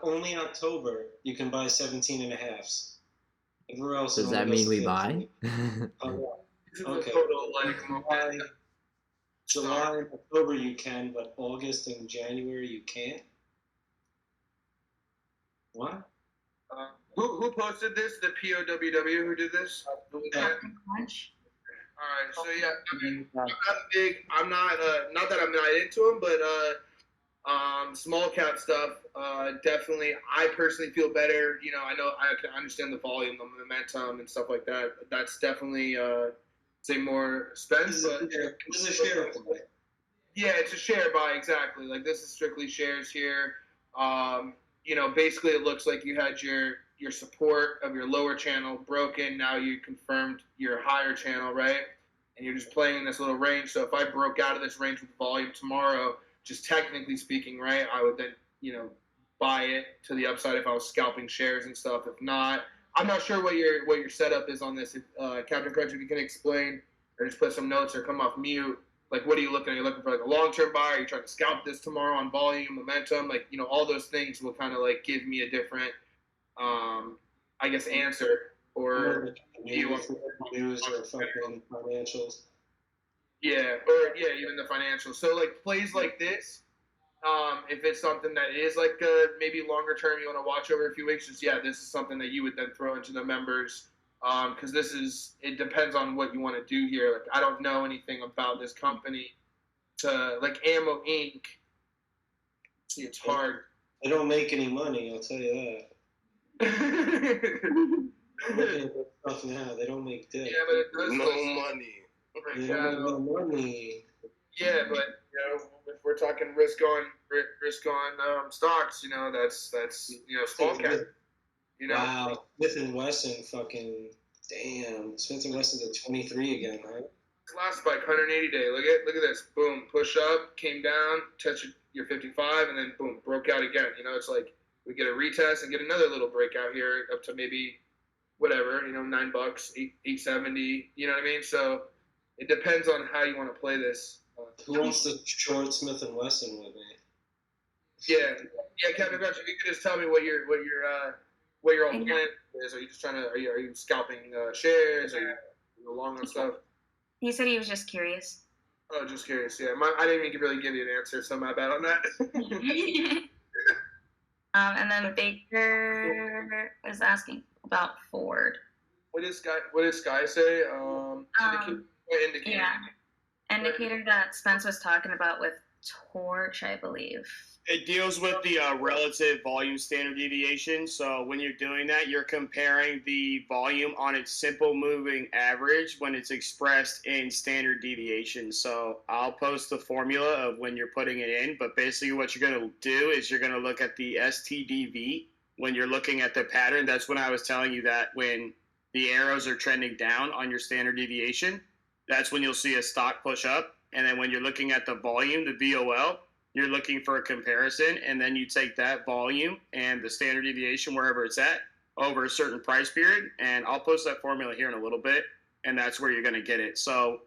Only October you can buy 17 and a halves. Everywhere else Does it that only mean goes we to buy? 15. This is Okay. a total like July and October you can, but August and January you can't. What? Who posted this? The POWW who did this? Captain Crunch. All right, so yeah, I'm not big. I'm not not that I'm not into them, but small cap stuff. Definitely, I personally feel better. You know, I know I can understand the volume, the momentum, and stuff like that. That's definitely say more spends, but This is a share play. yeah, it's a share buy exactly. Like this is strictly shares here. You know, basically it looks like you had your support of your lower channel broken. Now you confirmed your higher channel, right? And you're just playing in this little range. So if I broke out of this range with volume tomorrow, just technically speaking, right, I would then, you know, buy it to the upside if I was scalping shares and stuff. If not, I'm not sure what your setup is on this. If, Captain Crunch, if you can explain or just put some notes or come off mute. Like, what are you looking at? Are you looking for like a long-term buy? Are you trying to scalp this tomorrow on volume, momentum? Like, you know, all those things will kind of like give me a different, I guess, answer or news or fucking financials. yeah, or yeah, even the financials. So like plays like this, if it's something that is like maybe longer term, you want to watch over a few weeks. Just yeah, this is something that you would then throw into the members. Because it depends on what you want to do here. Like I don't know anything about this company. To like Ammo Inc. See, it's hard. They don't make any money, I'll tell you that. Looking at this stuff now, they don't make dick. Yeah, but it does No money. They don't make no money. Yeah, but you know, if we're talking risk on stocks, you know, that's you know small cap. You know, wow, Smith and Wesson, fucking damn, Smith and Wesson's at 23 again, huh? last spike, 180 day. Look at this. Boom, push up, came down, touched your 55, and then boom, broke out again. You know, it's like we get a retest and get another little breakout here up to maybe whatever, you know, $9, 870. You know what I mean? So it depends on how you want to play this. Who wants to short Smith and Wesson with me? Yeah, Captain Crunch, if you could just tell me what your own plan is. Are you just trying to are you scalping shares? Are you long on stuff? He said he was just curious. Oh, just curious. Yeah, I didn't even really give you an answer, so my bad on that. And then Baker is asking about Ford. What did Sky say? Indicator. Yeah, indicator that Spence was talking about with Torch, I believe. It deals with the relative volume standard deviation. So when you're doing that, you're comparing the volume on its simple moving average when it's expressed in standard deviation. So I'll post the formula of when you're putting it in, but basically what you're going to do is you're going to look at the STDV when you're looking at the pattern. That's when I was telling you that when the arrows are trending down on your standard deviation, that's when you'll see a stock push up. And then when you're looking at the volume, the VOL, you're looking for a comparison, and then you take that volume and the standard deviation wherever it's at over a certain price period, and I'll post that formula here in a little bit, and that's where you're going to get it. So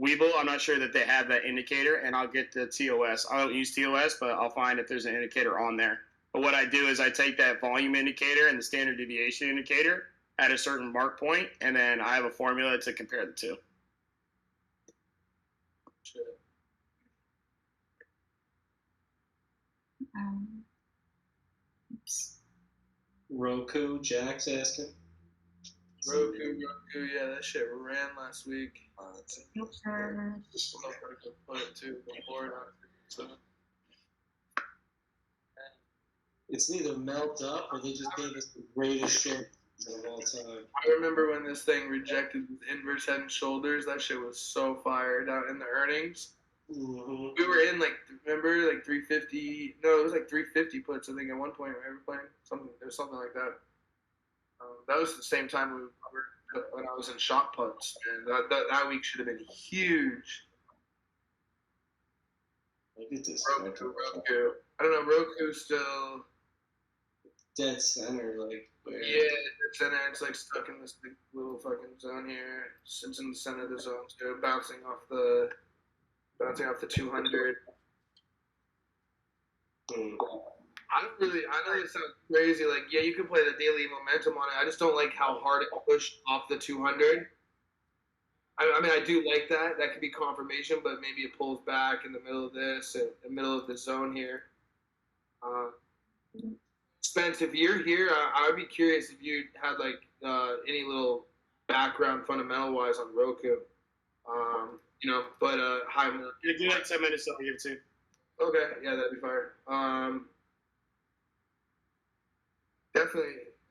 Webull, I'm not sure that they have that indicator, and I'll get the TOS. I don't use TOS, but I'll find if there's an indicator on there. But what I do is I take that volume indicator and the standard deviation indicator at a certain mark point, and then I have a formula to compare the two. Oops. Roku, Jack's asking. Roku, yeah, that shit ran last week. Oops. It's either melt up or they just gave us the greatest short of all time. I remember when this thing rejected inverse head and shoulders. That shit was so fired out in the earnings. Mm-hmm. We were in remember 350. No, it was like 350 puts. I think at one point we were playing something. There was something like that. That was the same time when I was in shot puts, and that week should have been huge. Look at this. Roku. I don't know. Roku's still dead center, like where? Yeah, dead center. It's like stuck in this big little fucking zone here. It's in the center of the zone, so bouncing off the 200. I know it sounds crazy. Like, yeah, you can play the daily momentum on it. I just don't like how hard it pushed off the 200. I mean, I do like that. That could be confirmation, but maybe it pulls back in the middle of this, in the middle of the zone here. Spence, if you're here, I would be curious if you had like any little background fundamental wise on Roku. But hi. You do like 10 minutes, so I'll give it to you. Okay, yeah, that'd be fire.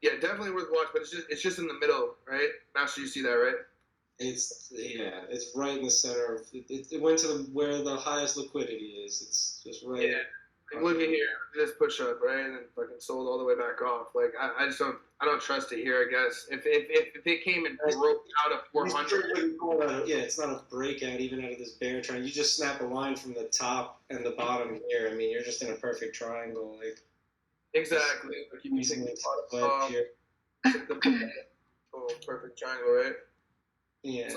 Definitely worth watching, but it's just in the middle, right? Master, you see that, right? It's right in the center of it went to where the highest liquidity is. It's just right. Yeah. Like, look at here, this push up, right, and then fucking sold all the way back off. Like I just don't trust it here. I guess if it came and broke out of 400, yeah, it's not a breakout even out of this bear trend. You just snap a line from the top and the bottom here. I mean, you're just in a perfect triangle, like. Exactly. Like you think here. Perfect triangle, right? Yeah.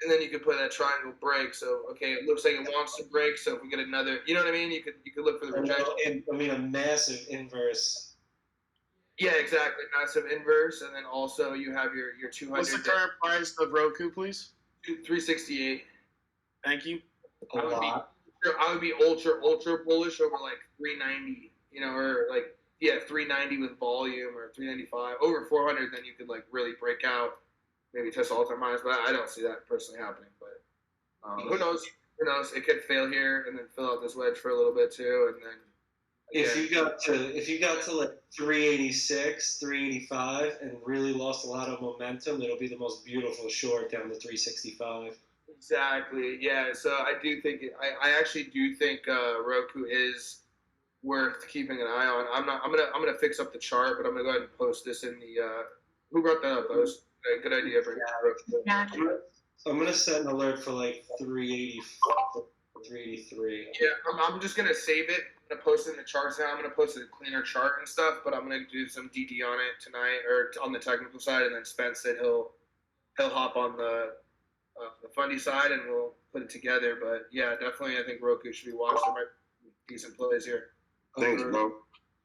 And then you could play that triangle break. So okay, it looks like it wants to break. So if we get another, you know what I mean? You could look for the rejection. A massive inverse. Yeah, exactly. Massive inverse, and then also you have your 200. What's the current price of Roku, please? 368. Thank you. I would be ultra bullish over like 390. Or like 390 with volume or 395 over 400. Then you could like really break out. Maybe test all-time highs, but I don't see that personally happening. But who knows? Who knows? It could fail here and then fill out this wedge for a little bit too, and then. If you got to like 386, 385, and really lost a lot of momentum, it'll be the most beautiful short down to 365. Exactly. Yeah. So I do think I actually do think Roku is worth keeping an eye on. I'm gonna fix up the chart, but I'm gonna go ahead and post this in the. Who brought that up? That was a good idea. I'm gonna set an alert for like 384, 383. Yeah, I'm just gonna save it. I'm gonna post it in the charts now. I'm gonna post a cleaner chart and stuff, but I'm gonna do some DD on it tonight or on the technical side, and then Spence said he'll hop on the fundy side and we'll put it together. But yeah, definitely, I think Roku should be watched. There might be decent plays here. Thanks, bro.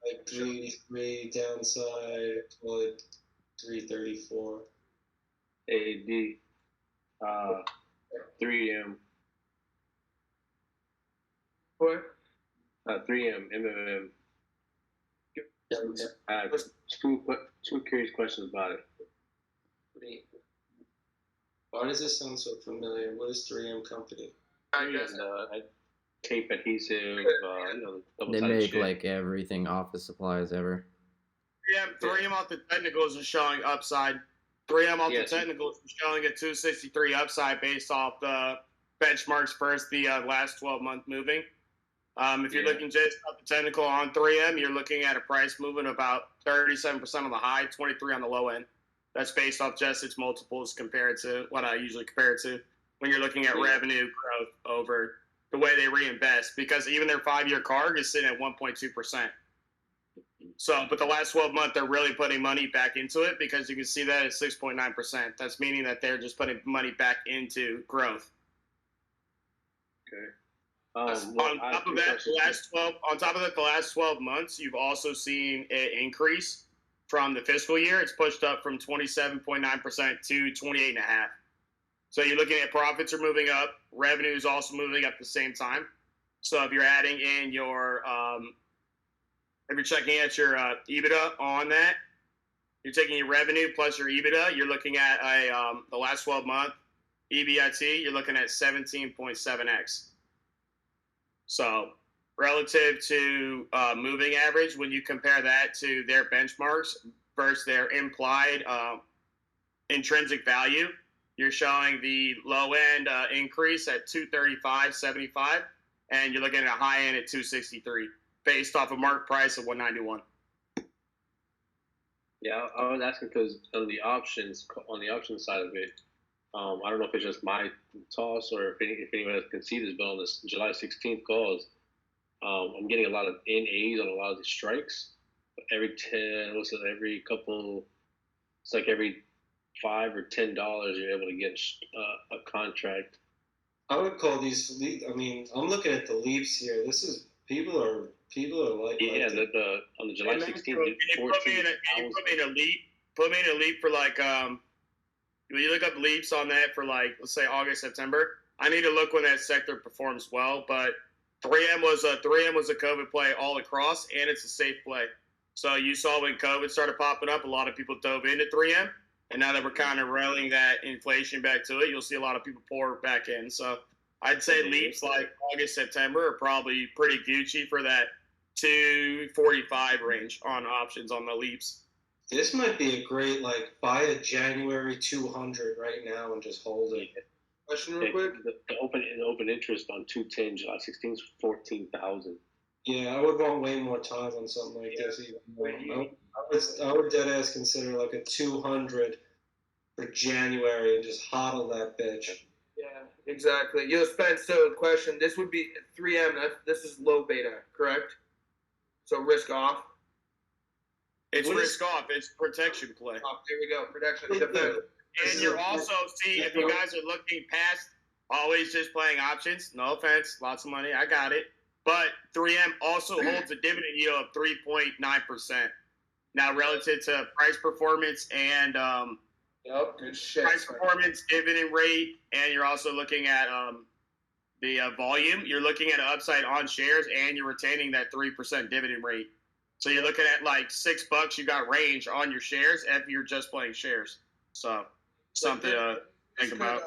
Like 383 downside, like 334. AD, 3M. What? 3M, MMM. I have two curious questions about it. Why does this sound so familiar? What is 3M company? I guess. Tape adhesive, They make like everything office supplies ever. 3M off the technicals is showing upside. 3M off the technicals is showing a 263 upside based off the benchmarks first the last 12-month moving. If you're looking just at the technical on 3M, you're looking at a price movement about 37% on the high, 23 on the low end. That's based off just its multiples compared to what I usually compare it to when you're looking at revenue growth over the way they reinvest, because even their 5-year CARG is sitting at 1.2%. So, but the last 12 months, they're really putting money back into it because you can see that at 6.9%. That's meaning that they're just putting money back into growth. Okay. On top of that, the last 12 months, you've also seen an increase from the fiscal year. It's pushed up from 27.9% to 28.5%. So you're looking at profits are moving up, revenue is also moving up at the same time. So if you're adding in your, if you're checking out your EBITDA on that, you're taking your revenue plus your EBITDA. You're looking at the last 12 month EBIT. You're looking at 17.7x. So relative to moving average, when you compare that to their benchmarks versus their implied intrinsic value, you're showing the low end increase at 235.75, and you're looking at a high end at 263, based off a market price of 191. Yeah, I was asking because on the option side of it, I don't know if it's just my toss or if anyone else can see this, but on this July 16th calls, I'm getting a lot of NAs on a lot of the strikes. Every couple, it's like every $5 or $10 you're able to get a contract. I would call these. I mean, I'm looking at the leaps here. People are People are like, Yeah, the on the July Can 16th, you put me in a leap? Put me in a leap for like when you look up leaps on that for like let's say August, September. I need to look when that sector performs well, but 3M was a COVID play all across, and it's a safe play. So you saw when COVID started popping up, a lot of people dove into 3M, and now that we're kind of railing that inflation back to it, you'll see a lot of people pour back in. So I'd say leaps like August, September are probably pretty Gucci for that 245 range on options on the leaps. this might be a great, like, buy a January 200 right now and just hold it. Question real quick. The open interest on 210 July 16th is 14,000. Yeah, I would want way more time on something like this. Even. I would dead ass consider like a 200 for January and just hodl that bitch. Yeah, exactly. Yo, Spence, so question, this would be 3M, this is low beta, correct? So risk off? It's risk off. It's protection play. Oh, there we go, protection. And you're also, see, if you guys are looking past always just playing options, no offense, lots of money, I got it. But 3M also holds a dividend yield of 3.9%. Now, relative to price performance and good shit. price performance, dividend rate, and you're also looking at the volume, you're looking at an upside on shares, and you're retaining that 3% dividend rate. So you're looking at like $6, you got range on your shares if you're just playing shares. So something to think about.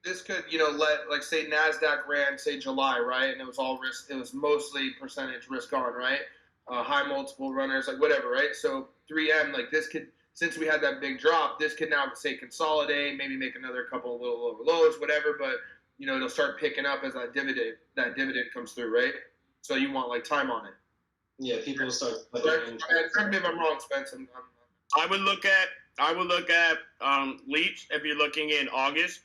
This could, let, like, say NASDAQ ran, say July, right? And it was all risk, it was mostly percentage risk on, right? High multiple runners, like whatever, right? So 3M, like this could, since we had that big drop, this could now, say, consolidate, maybe make another couple of little lower lows, whatever, but, it'll start picking up as that dividend comes through, right? So you want, like, time on it. Yeah, people will start. Correct me if I'm wrong, Spence. I would look at leaps if you're looking in August,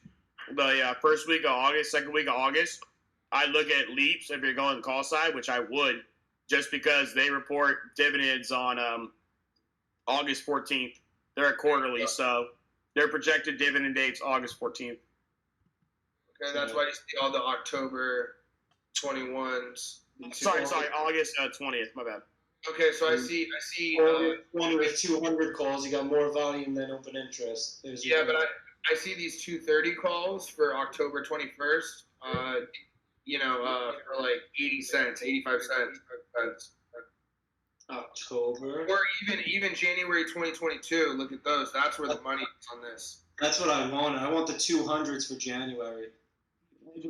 the first week of August, second week of August. I'd look at leaps if you're going call side, which I would, just because they report dividends on August 14th. They're quarterly, so their projected dividend date's August 14th. Okay, that's why you see all the October 21s. Sorry, August 20th. My bad. Okay, so I see. One with 200 calls, you got more volume than open interest. But I see these 230 calls for October 21st. For like 80 cents, 85 cents. October. Or even January 2022. Look at those. That's where the money is on this. That's what I want. I want the 200s for January.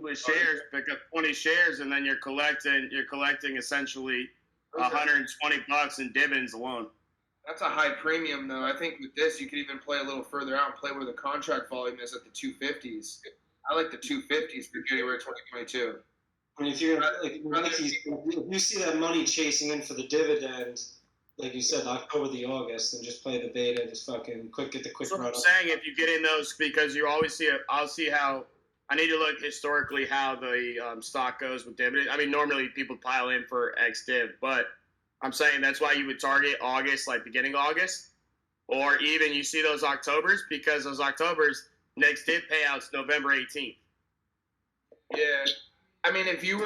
With shares, pick up 20 shares, and then you're collecting essentially $120 in dividends alone. That's a high premium, though. I think with this, you could even play a little further out and play where the contract volume is at the 250s. I like the 250s for January 2022. I mean, if you're if you see that money chasing in for the dividends, like you said, October to August, then just play the beta, just fucking get the quick run. I'm saying if you get in those, because you always see I'll see how. I need to look historically how the stock goes with dividends. I mean, normally people pile in for ex-div, but I'm saying that's why you would target August, like beginning August, or even you see those Octobers, because those Octobers, next div payout's November 18th. Yeah. I mean, if you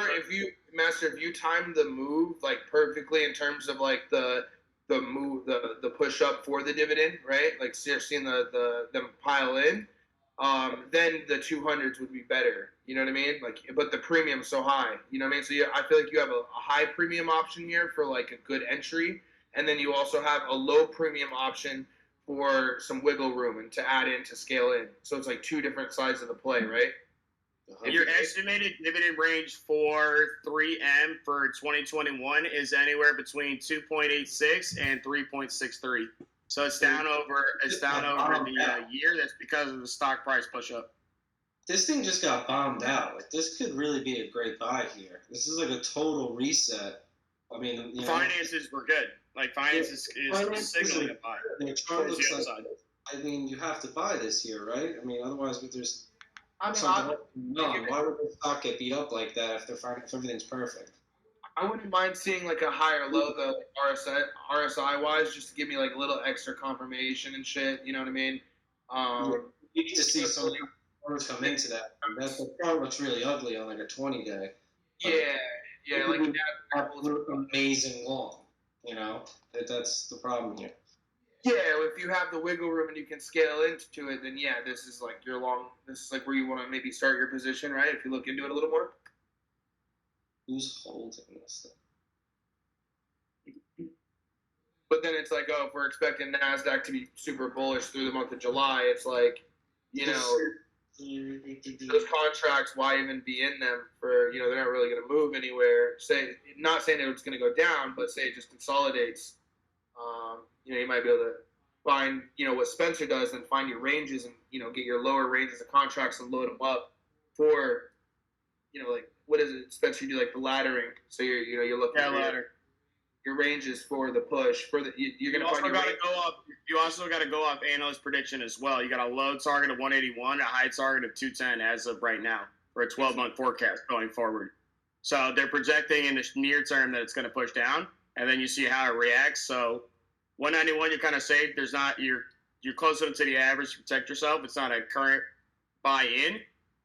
timed the move like perfectly in terms of like the move, the push up for the dividend, right? Like you're seeing them pile in. Then the 200s would be better. You know what I mean? Like, but the premium's so high. You know what I mean? So I feel like you have a high premium option here for like a good entry, and then you also have a low premium option for some wiggle room and to add in to scale in. So it's like two different sides of the play, right? Your estimated dividend range for 3M for 2021 is anywhere between 2.86 and 3.63. So it's down over the year. That's because of the stock price push up. This thing just got bombed out. Like, this could really be a great buy here. This is like a total reset. I mean, finances were good. Like finances is signaling a buy. The chart looks like, I mean, you have to buy this here, right? I mean, otherwise, if there's something wrong, why would the stock get beat up like that if everything's perfect? I wouldn't mind seeing like a higher low though, RSI wise, just to give me like a little extra confirmation and shit. You know what I mean? You need to see some numbers come into that. The chart looks really ugly on like a 20-day. Yeah, Yeah, like absolute amazing long. You know, that's the problem here. Yeah, if you have the wiggle room and you can scale into it, then yeah, this is like your long. This is like where you want to maybe start your position, right? If you look into it a little more. Who's holding this thing? But then it's like, oh, if we're expecting NASDAQ to be super bullish through the month of July, it's like, you know, those contracts, why even be in them for, you know, they're not really going to move anywhere. Say, not saying it's going to go down, but say it just consolidates. You know, you might be able to find, you know, what Spencer does and find your ranges and, you know, get your lower ranges of contracts and load them up for, you know, like, what is it, Spencer, you do like the laddering. So you're, you know, you're looking at ladder. your ranges for the push for the you're gonna find your range. You also got to go off analyst prediction as well. You got a low target of 181, a high target of 210 as of right now for a 12-month forecast going forward. So they're projecting in the near term that it's going to push down, and then you see how it reacts. So 191, you're kind of safe. There's not you're closer to the average to protect yourself. It's not a current buy-in.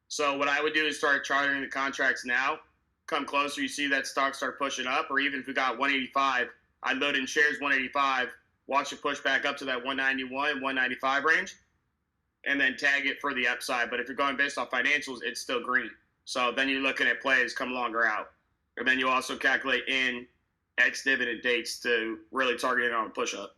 So what I would do is start charting the contracts now. Come closer, you see that stock start pushing up, or even if we got 185, I'd load in shares 185, watch it push back up to that 191, 195 range, and then tag it for the upside. But if you're going based off financials, it's still green. So then you're looking at plays come longer out. And then you also calculate in ex-dividend dates to really target it on a push-up.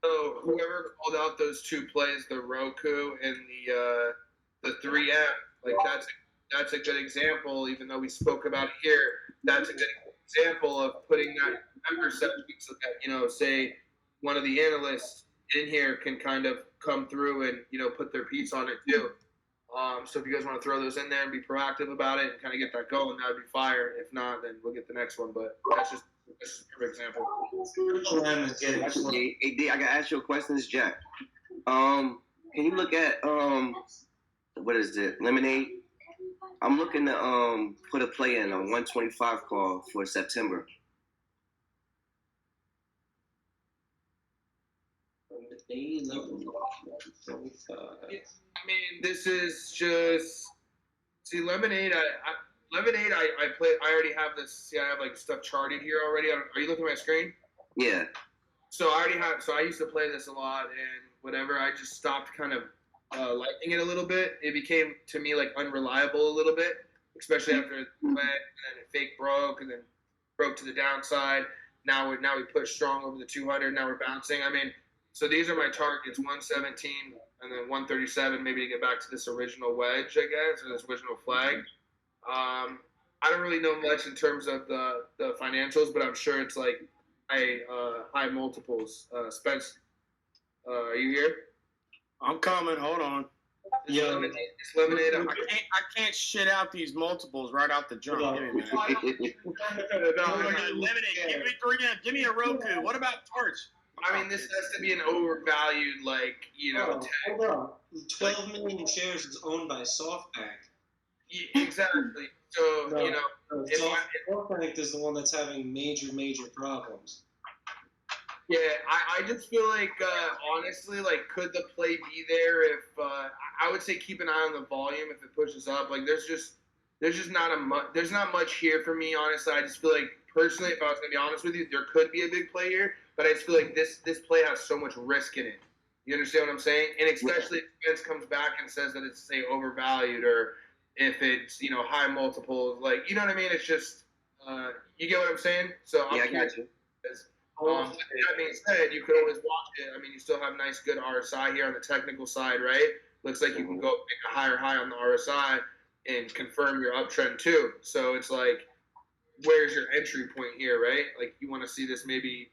So whoever called out those two plays, the Roku and the 3M, like that's a good example. Even though we spoke about it here, that's a good example of putting that member section so that, you know, say one of the analysts in here can kind of come through and, you know, put their piece on it too. So if you guys want to throw those in there and be proactive about it and kind of get that going, that would be fire. If not, then we'll get the next one. But that's just a perfect example. Hey, D, I gotta ask you a question. It's Jack. Can you look at what is it? Lemonade. I'm looking to put a play in a 125 call for September. I mean, this is just see Lemonade. Lemonade. I play. I already have this. See, I have like stuff charted here already. Are you looking at my screen? Yeah. So I already have. So I used to play this a lot and whatever. I just stopped kind of liking it a little bit. It became to me like unreliable a little bit, especially after it went and then it fake broke and then broke to the downside. Now we push strong over the 200. Now we're bouncing. I mean, so these are my targets: 117 and then 137. Maybe to get back to this original wedge, I guess, or this original flag. I don't really know much in terms of the financials, but I'm sure it's like high multiples. Spence, are you here? I'm coming. Hold on. Yeah. Lemonade. I can't shit out these multiples right out the jump. Give me Lemonade. Give me a Roku. What about Torch? I mean, this has to be an overvalued, like, you know. Hold on. 12 million shares is owned by SoftBank. Exactly. So, No, you know. SoftBank is the one that's having major problems. Yeah, I just feel like, honestly, like, could the play be there if, I would say keep an eye on the volume if it pushes up. Like, there's just not much here for me, honestly. I just feel like, personally, if I was going to be honest with you, there could be a big play here, but I just feel like this play has so much risk in it. You understand what I'm saying? And especially if Spence comes back and says that it's, say, overvalued, or if it's, you know, high multiples, like, you know what I mean? It's just, you get what I'm saying? So I got you. That being said, you could always watch it. I mean, you still have nice, good RSI here on the technical side, right? Looks like you can go make a higher high on the RSI and confirm your uptrend too. So it's like, where's your entry point here, right? Like, you want to see this maybe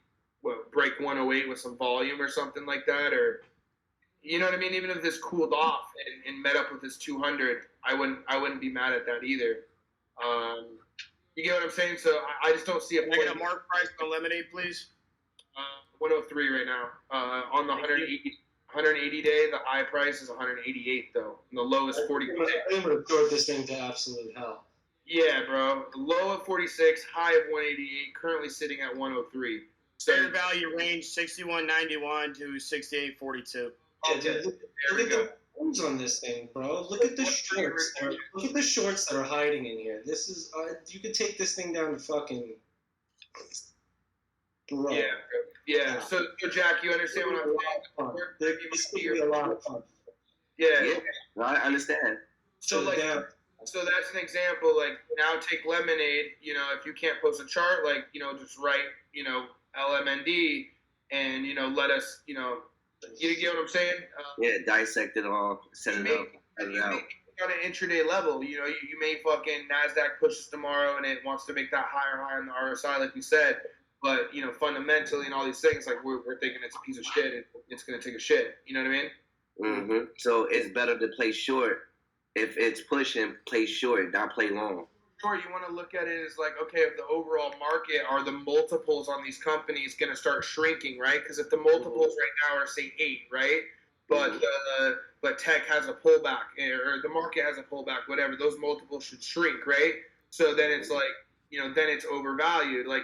break 108 with some volume or something like that, or you know what I mean? Even if this cooled off and met up with this 200, I wouldn't be mad at that either. You get what I'm saying? So I just don't see a Can I get a mark price on Lemonade, please? 103 right now. On the 180 day, the high price is 188 though, and the low is 46. I'm gonna short this thing to absolute hell. Yeah, bro. The low of 46, high of 188, currently sitting at 103. Fair value range 61.91 to 68.42. Yeah, dude, on this thing, bro. Look at the shorts. Look at the shorts that are hiding in here. This is you could take this thing down to fucking. Bro. Yeah. So Jack, you understand what I'm saying? They're giving me a lot of fun. Yeah. No, I understand. So like, so that's an example. Like now, take Lemonade. You know, if you can't post a chart, like just write LMND, and let us you get what I'm saying? Yeah, dissect it all, send it out. On an intraday level, you may fucking NASDAQ pushes tomorrow and it wants to make that higher high on the RSI, like we said. But, fundamentally and all these things, like we're thinking it's a piece of shit. It's going to take a shit. You know what I mean? Mm-hmm. So it's better to play short. If it's pushing, play short, not play long. Sure, you want to look at it as like, okay, if the overall market, are the multiples on these companies going to start shrinking, right? Because if the multiples right now are, say, 8, right? But tech has a pullback, or the market has a pullback, whatever, those multiples should shrink, right? So then it's like, then it's overvalued. Like,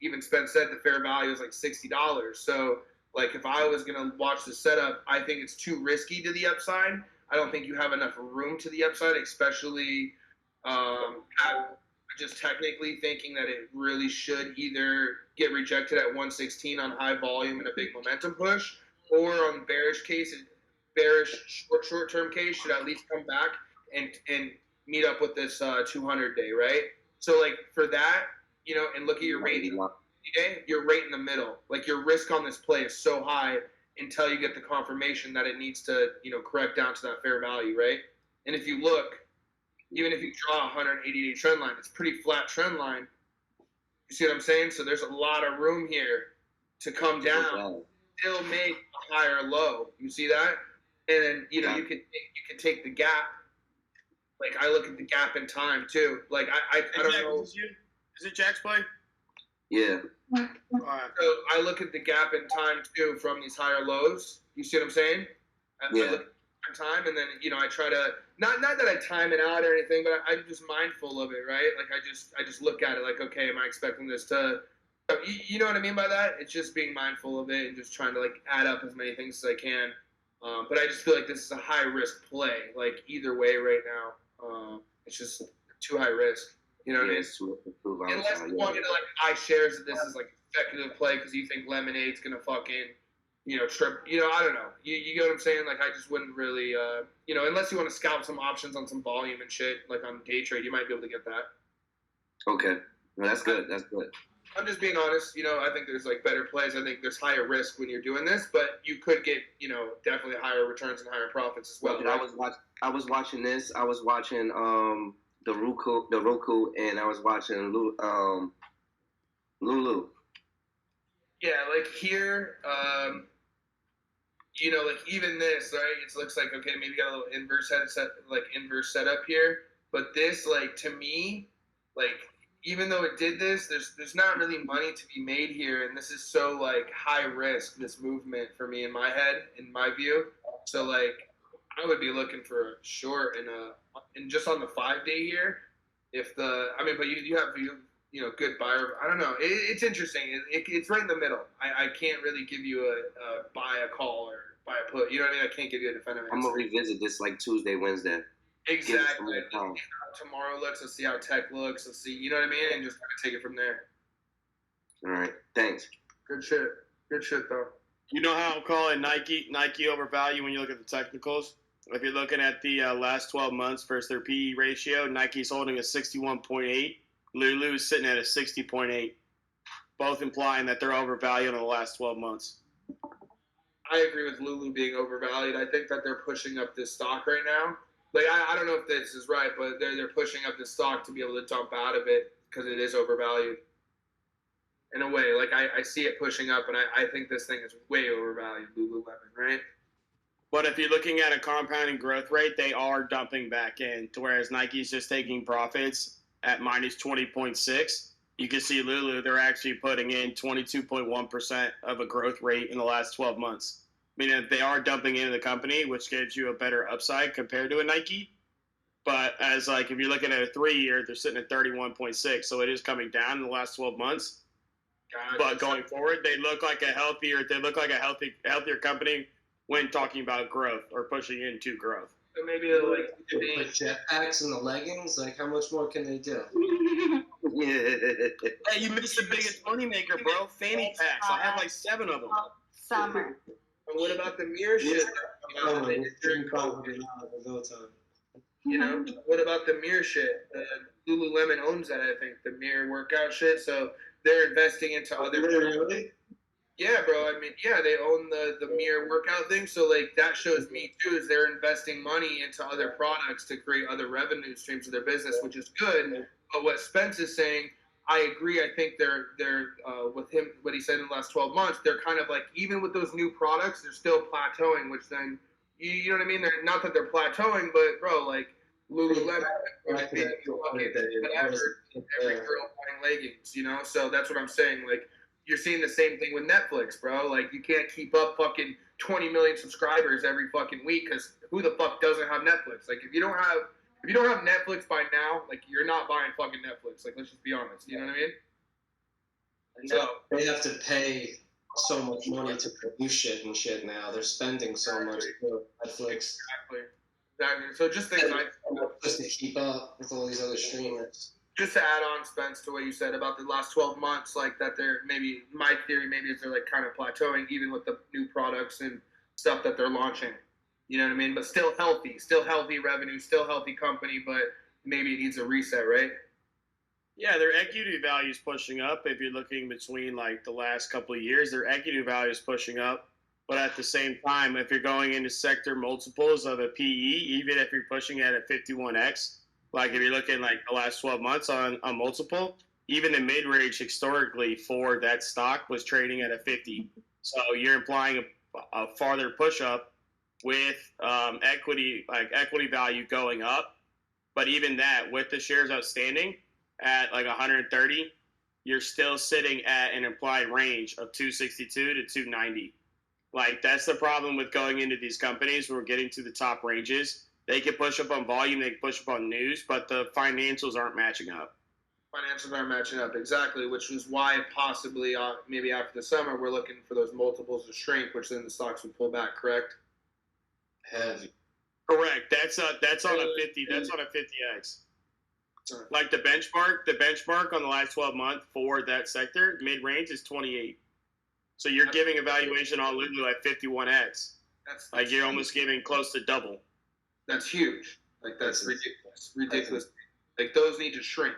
even Spence said the fair value is like $60. So, like, if I was going to watch the setup, I think it's too risky to the upside. I don't think you have enough room to the upside, especially just technically thinking that it really should either get rejected at 116 on high volume and a big momentum push, or on bearish short-term case should at least come back and meet up with this 200-day, right? So, like, for that, and look at your rating day, you're right in the middle. Like, your risk on this play is so high until you get the confirmation that it needs to, correct down to that fair value, right? And if you look, even if you draw a 180-day trend line, it's a pretty flat trend line. You see what I'm saying? So there's a lot of room here to come down, still make a higher low. You see that? And then, you can take the gap. Like, I look at the gap in time, too. Like, I don't know. Is it Jack's play? Yeah. All right. So I look at the gap in time, too, from these higher lows. You see what I'm saying? Yeah. I look at time, and then, I try to, not that I time it out or anything, but I'm just mindful of it, right? Like, I just look at it like, okay, am I expecting this to, you know what I mean by that? It's just being mindful of it and just trying to, like, add up as many things as I can. But I just feel like this is a high-risk play, like, either way right now. It's just too high risk. You know what I mean? Unless you wanted to, like, buy shares that this is, like, a speculative play because you think Lemonade's going to fucking, trip. I don't know. You get what I'm saying? Like, I just wouldn't really, unless you want to scalp some options on some volume and shit, like on day trade, you might be able to get that. Okay. Well, that's good. That's good. I'm just being honest. I think there's, like, better plays. I think there's higher risk when you're doing this, but you could get, definitely higher returns and higher profits as well. Right? I was watching this. I was watching the Roku, and I was watching Lulu. Yeah, like here, like even this, right? It looks like, okay, maybe got a little inverse setup here, but this, like, to me, like, even though it did this, there's not really money to be made here, and this is so, like, high risk, this movement for me in my head, in my view. So, like, I would be looking for a short and just on the 5-day here, but you have good buyer. I don't know. It's interesting. It's right in the middle. I can't really give you a buy a call or buy a put. You know what I mean? I can't give you a definitive answer. I'm gonna revisit this like Tuesday, Wednesday. Exactly. Tomorrow looks. Let's see how tech looks. Let's see. You know what I mean? And just kind of take it from there. All right. Thanks. Good shit. Good shit, though. You know how I'm calling Nike overvalue when you look at the technicals? If you're looking at the last 12 months versus their PE ratio, Nike's holding a 61.8. Lulu is sitting at a 60.8, both implying that they're overvalued in the last 12 months. I agree with Lulu being overvalued. I think that they're pushing up this stock right now. Like, I don't know if this is right, but they're pushing up this stock to be able to dump out of it because it is overvalued. In a way, like, I see it pushing up, and I think this thing is way overvalued, Lululemon, right? But if you're looking at a compounding growth rate, they are dumping back in, to whereas Nike's just taking profits at minus 20.6. You can see Lulu, they're actually putting in 22.1% of a growth rate in the last 12 months. Meaning they are dumping into the company, which gives you a better upside compared to a Nike. But as, like, if you're looking at a 3-year, they're sitting at 31.6. So it is coming down in the last 12 months. But going forward, they look like a healthier company when talking about growth or pushing into growth. So maybe like Like jetpacks and the leggings, like how much more can they do? Hey, you missed the biggest moneymaker, bro. Fanny packs. I have like 7 of them. Summer. And what about the mirror shit? Oh, it's $3,500 go time. You know, what about the mirror shit? Lululemon owns that, I think, the mirror workout shit. So they're investing into other. Really? Yeah, bro. I mean, yeah, they own the mirror workout thing. So like that shows me too is they're investing money into other products to create other revenue streams of their business, which is good. But what Spence is saying, I agree. I think they're with him what he said in the last 12 months. They're kind of like even with those new products, they're still plateauing. Which then you know what I mean? They're not that they're plateauing, but bro, like Lululemon, every girl buying leggings, you know. So that's what I'm saying. Like you're seeing the same thing with Netflix, bro. Like you can't keep up fucking 20 million subscribers every fucking week because who the fuck doesn't have Netflix? Like if you don't have Netflix by now, like you're not buying fucking Netflix. Like let's just be honest. You know what I mean? So they have to pay so much money to produce shit and shit now. They're spending so much for Netflix. Exactly. So just things like just to keep up with all these other streamers. Just to add on, Spence, to what you said about the last 12 months, like that they're maybe my theory maybe is they're like kind of plateauing even with the new products and stuff that they're launching. You know what I mean? But still healthy revenue, still healthy company, but maybe it needs a reset, right? Yeah, their equity value is pushing up. If you're looking between like the last couple of years, their equity value is pushing up. But at the same time, if you're going into sector multiples of a PE, even if you're pushing it at 51x, like if you're looking like the last 12 months on multiple, even the mid-range historically for that stock was trading at a 50. So you're implying a farther push-up with equity value going up. But even that, with the shares outstanding at like 130, you're still sitting at an implied range of 262 to 290. Like that's the problem with going into these companies. We're getting to the top ranges. They can push up on volume, they can push up on news, but the financials aren't matching up. Financials aren't matching up, exactly, which is why possibly maybe after the summer we're looking for those multiples to shrink, which then the stocks would pull back. Correct? Heavy. Correct. That's on a 50. That's on a 50x. Like the benchmark on the last 12 months for that sector mid range is 28. So you're giving a valuation on Lulu at 51x. That's like you're almost giving close to double. That's huge. Like that's ridiculous. Like those need to shrink.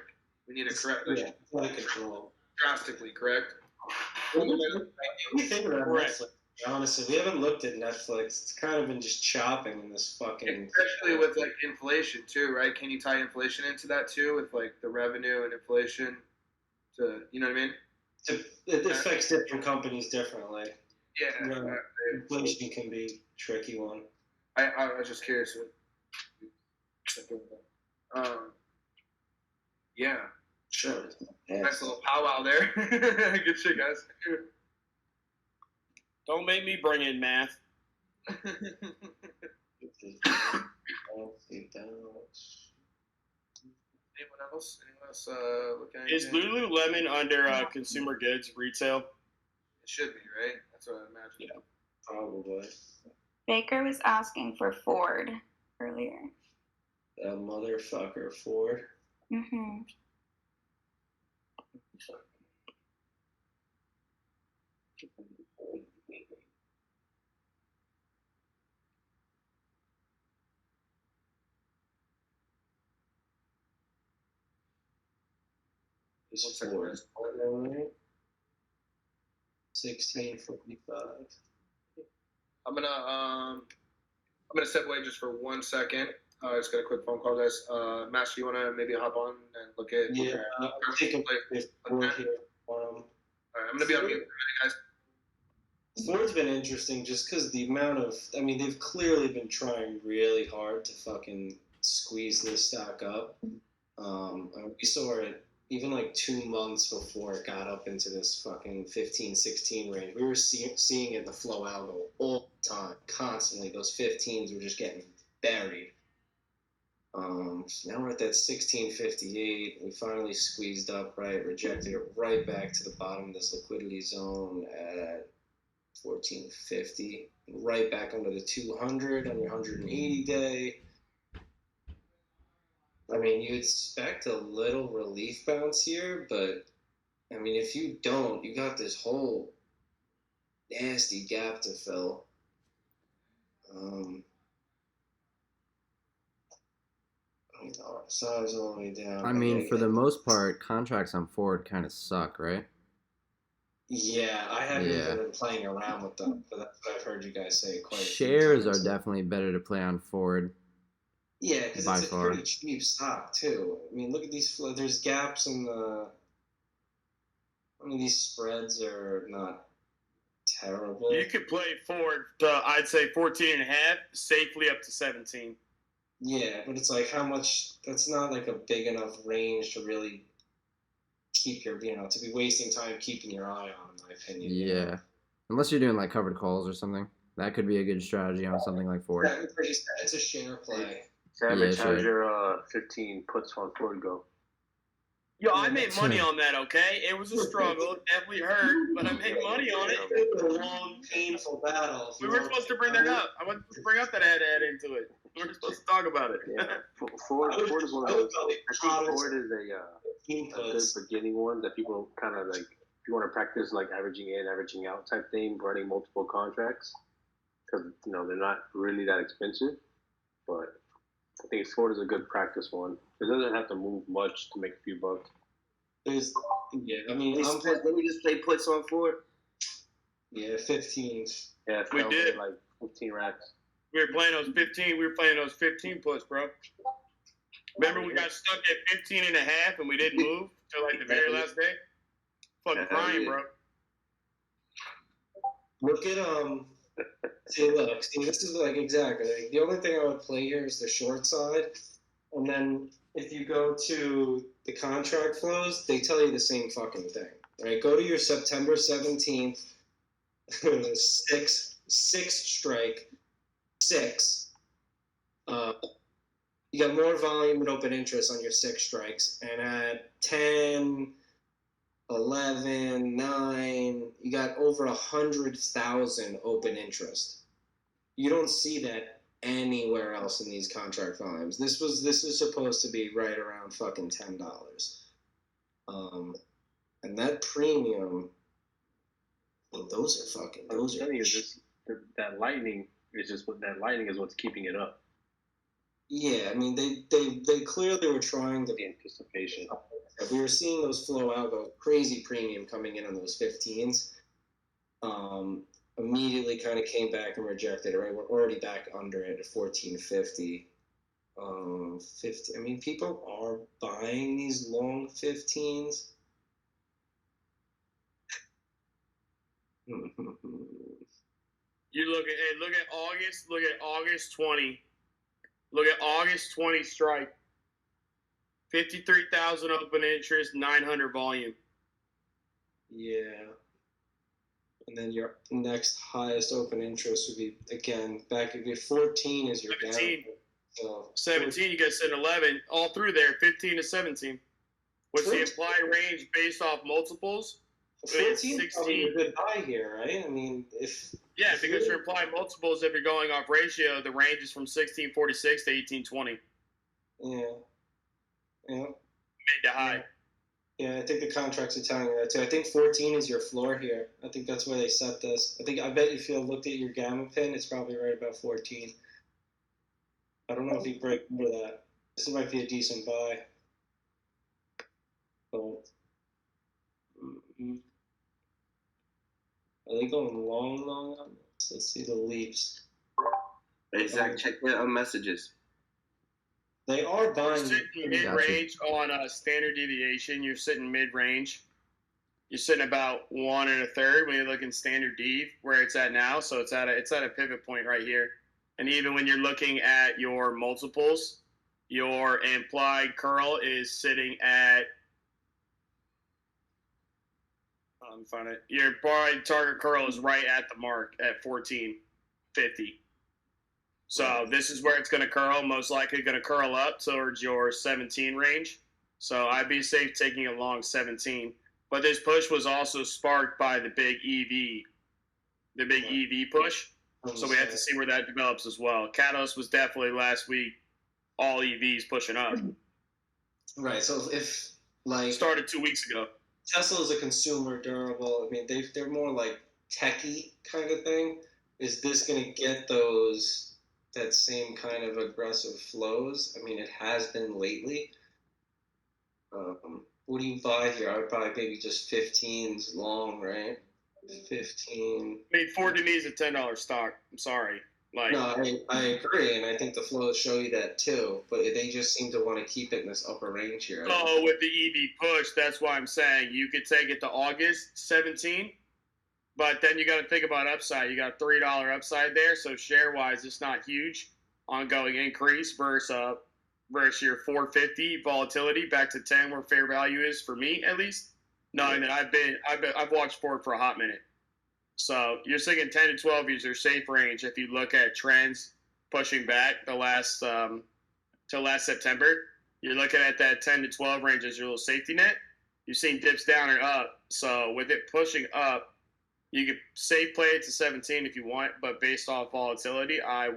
We need to correct. Yeah, control. Drastically, correct? What do you think about Netflix? Honestly, we haven't looked at Netflix. It's kind of been just chopping in this fucking. Especially with like inflation too, right? Can you tie inflation into that too, with like the revenue and inflation? To you know what I mean? It affects different companies differently. Yeah, you know, inflation can be a tricky one. I was just curious. Yeah. Sure. Nice little powwow there. Good shit, guys. Don't make me bring in math. Anyone else? Looking at Is Lululemon under consumer goods retail? It should be, right? That's what I imagine. Yeah, probably. Baker was asking for Ford earlier. That motherfucker Ford. Mm-hmm. Is Ford. 1655. I'm gonna step away just for 1 second. I just got a quick phone call, guys. Master, you wanna maybe hop on and look at? Yeah, I'm taking Ford here. All right, I'm gonna be on mute, guys. Ford's been interesting just because the amount of, I mean, they've clearly been trying really hard to fucking squeeze this stock up. We saw it even like 2 months before it got up into this fucking 15, 16 range. We were seeing it in the flow algo all the time, constantly. Those 15s were just getting buried. So now we're at that 1658. We finally squeezed up, right? Rejected it right back to the bottom of this liquidity zone at 1450, right back under the 200 on your 180 day. I mean, you expect a little relief bounce here, but I mean, if you don't, you got this whole nasty gap to fill. Size all the way down. I mean, for the most part, contracts on forward kind of suck, right? Yeah, I haven't even been playing around with them, but that's what I've heard you guys say quite a few Shares times. are definitely better to play on forward. Yeah, because by it's a far. pretty cheap stock too. I mean, look at these. There's gaps in the. I mean, these spreads are not terrible. You could play forward to, I'd say 14 and a half, safely up to 17. Yeah, but it's like how much? That's not like a big enough range to really keep your, to be wasting time keeping your eye on, in my opinion. Yeah. Unless you're doing like covered calls or something. That could be a good strategy on something like forward. Yeah, it's a share play. Savage, sure. how's your 15 puts on forward go? Yo, I made money on that, okay? It was a struggle. It definitely hurt, but I made money on it. It was a long, painful battle. We were supposed to bring that up. I wasn't supposed to bring up that I had to add into it. We were supposed to talk about it. Yeah. Forward is one of those. I think forward is a good beginning one that people kind of like, if you want to practice like averaging in, averaging out type thing, running multiple contracts, because they're not really that expensive. But I think forward is a good practice one. It doesn't have to move much to make a few bucks. I mean, let me just play puts on forward. Yeah, 15s. Yeah, we did like 15 racks. We were playing those 15. We were playing those 15 puts, bro. Remember, we got stuck at 15 and a half, and we didn't move till like the very last day. Fucking crying, bro. Look at See, this is like exactly. Like, the only thing I would play here is the short side, and then if you go to the contract flows, they tell you the same fucking thing, right? Go to your September 17th, six strike, 6. You got more volume and open interest on your 6 strikes, and at 10, 11, 9, you got over 100,000 open interest. You don't see that anywhere else in these contract volumes. This is supposed to be right around fucking $10. And that premium, those are that lightning is what's keeping it up. Yeah, I mean they clearly were trying to the anticipation. We were seeing those flow out, the crazy premium coming in on those 15s. Immediately kind of came back and rejected it, right? We're already back under it at 1450. 50. I mean, people are buying these long 15s. You look at August. Look at August 20. Look at August 20 strike. 53,000 open interest, 900 volume. Yeah. And then your next highest open interest would be, again, back at 14 is your 17. down. So 17, you guys said 11. All through there, 15 to 17. What's the implied range based off multiples? 14 is probably a good buy here, right? I mean, because your implied multiples, if you're going off ratio, the range is from 1646 to 1820. Yeah. Mid to high. Yeah, I think the contracts are telling you that too. I think 14 is your floor here. I think that's where they set this. I bet if you looked at your gamma pin, it's probably right about 14. I don't know if you break into that. This might be a decent buy. But, are they going long on this? Let's see the leaps. Hey, Zach, check their messages. They are buying. You're sitting mid-range on a standard deviation. You're sitting mid-range. You're sitting about 1 1/3 when you're looking standard dev where it's at now. So it's at a pivot point right here. And even when you're looking at your multiples, your implied curl is sitting at. Find it. Your implied target curl is right at the mark at 1450. So this is where it's going to curl, most likely going to curl up towards your 17 range. So I'd be safe taking a long 17. But this push was also sparked by the big EV the big EV push. So we have to see where that develops as well. Catalyst was definitely last week all EVs pushing up. Right. So if like started 2 weeks ago. Tesla is a consumer durable. I mean, they're more like techie kind of thing. Is this going to get that same kind of aggressive flows? I mean, it has been lately. What do you buy here? I would buy maybe just 15s long, right? 15. I mean, Ford to me is a $10 stock. I'm sorry. Like, no, I agree, and I think the flows show you that too. But they just seem to want to keep it in this upper range here. Oh, with the EV push, that's why I'm saying you could take it to August 17, but then you got to think about upside. You got $3 upside there, so share-wise, it's not huge. Ongoing increase versus your 450 volatility back to 10, where fair value is for me at least. Knowing that I've watched Ford for a hot minute. So you're thinking 10 to 12 is your safe range if you look at trends pushing back till last September. You're looking at that 10 to 12 range as your little safety net. You've seen dips down and up. So with it pushing up, you could safe play it to 17 if you want, but based off volatility, I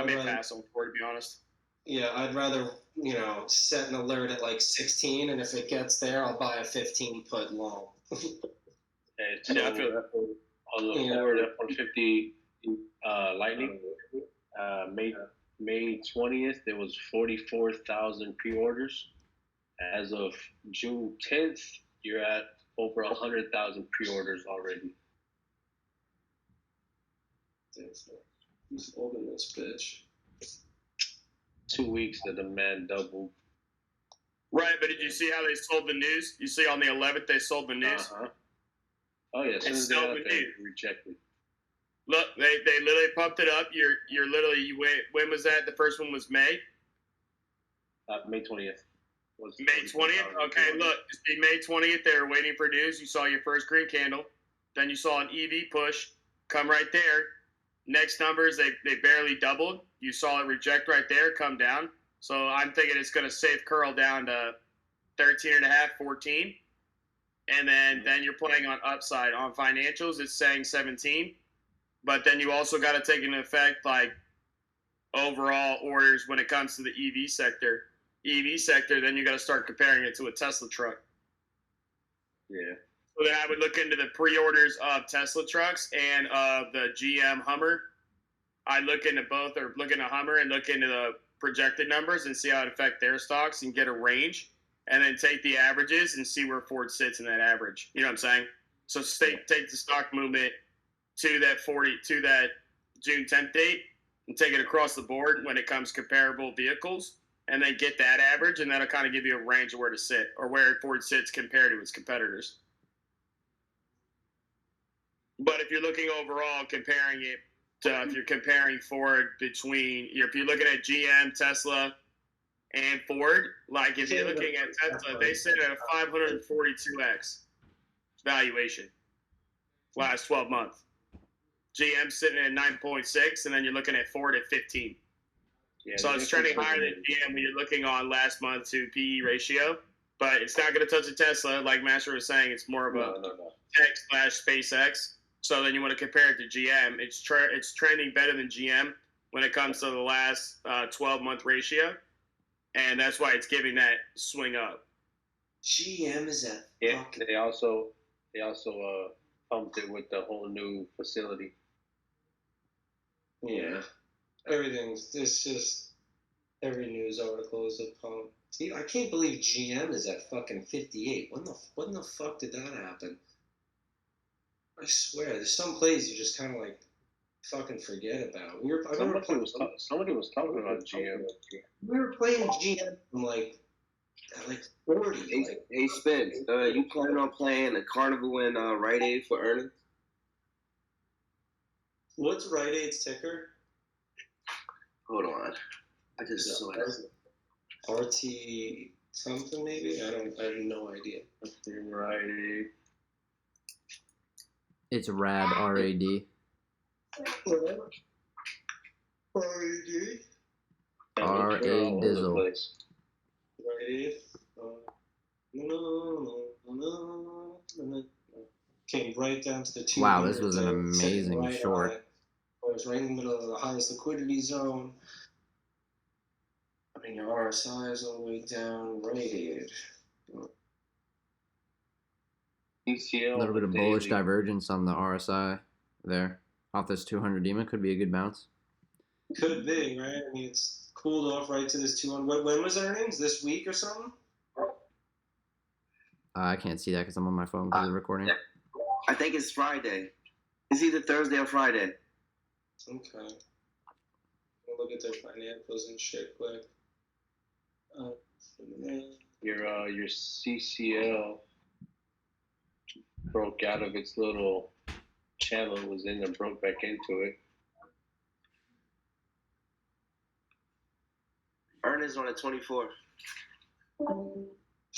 may pass on Ford, to be honest. Yeah, I'd rather, set an alert at like 16, and if it gets there, I'll buy a 15 put long. And so I feel that on the Ford F-150 Lightning, May 20th, there was 44,000 pre-orders. As of June 10th, you're at over 100,000 pre-orders already. Who's holding this bitch? 2 weeks, the demand doubled. Right, but did you see how they sold the news? You see on the 11th they sold the news? Uh-huh. Oh yeah, as soon as they got it, rejected. Look, they literally pumped it up. You're literally when was that? The first one was May. May 20th. May 20th. Okay, look, see, May 20th. They were waiting for news. You saw your first green candle. Then you saw an EV push come right there. Next numbers, they barely doubled. You saw it reject right there, come down. So I'm thinking it's going to safe curl down to 13.5, 14. And then you're playing on upside. On financials, it's saying 17. But then you also got to take into effect, like, overall orders when it comes to the EV sector. Then you got to start comparing it to a Tesla truck. Yeah. So then I would look into the pre-orders of Tesla trucks and of the GM Hummer. I'd look into both, or look into Hummer and look into the projected numbers and see how it affect their stocks and get a range. And then take the averages and see where Ford sits in that average. You know what I'm saying? So take the stock movement to that June 10th date and take it across the board when it comes to comparable vehicles, and then get that average, and that'll kind of give you a range of where to sit or where Ford sits compared to its competitors. But if you're looking overall, comparing it to, if you're comparing Ford if you're looking at GM, Tesla, and Ford, like if you're looking at Tesla, they sit at a 542x valuation last 12 months. GM sitting at 9.6, and then you're looking at Ford at 15. Yeah, so it's trending higher than GM when you're looking on last month to PE ratio, but it's not going to touch a Tesla. Like Master was saying, it's more of a tech/SpaceX. So then you want to compare it to GM. It's trending better than GM when it comes to the last 12-month ratio. And that's why it's giving that swing up. GM is at. Yeah, they also pumped it with the whole new facility. Yeah, it's just every news article is a pump. See, I can't believe GM is at fucking 58. When the fuck did that happen? I swear, there's some plays you just kind of like fucking forget about. Somebody was talking about GM. We were playing GM from like 40. Hey, Spence, you planning on playing the Carnival and Rite Aid for earnings? What's Rite Aid's ticker? Hold on, I just saw it. RT something maybe? I have no idea. Rite Aid. It's RAD, R-A-D. R-A-D? R-A Dizzle. Rite Aid? No. came right down to the 2 Wow, year this was an thing, sitting amazing right short. on it. It was right in the middle of the highest liquidity zone. I mean, your RSI is all the way down rated. ECL. A little bit of bullish daily. divergence on the RSI there. Off this 200 EMA could be a good bounce. Could be, right? I mean, it's cooled off right to this 200. When was earnings? This week or something? I can't see that because I'm on my phone because of the recording. I think it's Friday. It's either Thursday or Friday. Okay. We'll look at their financials and shit quick. Your CCL broke out of its little channel, was in and broke back into it. Earnings on the 24th.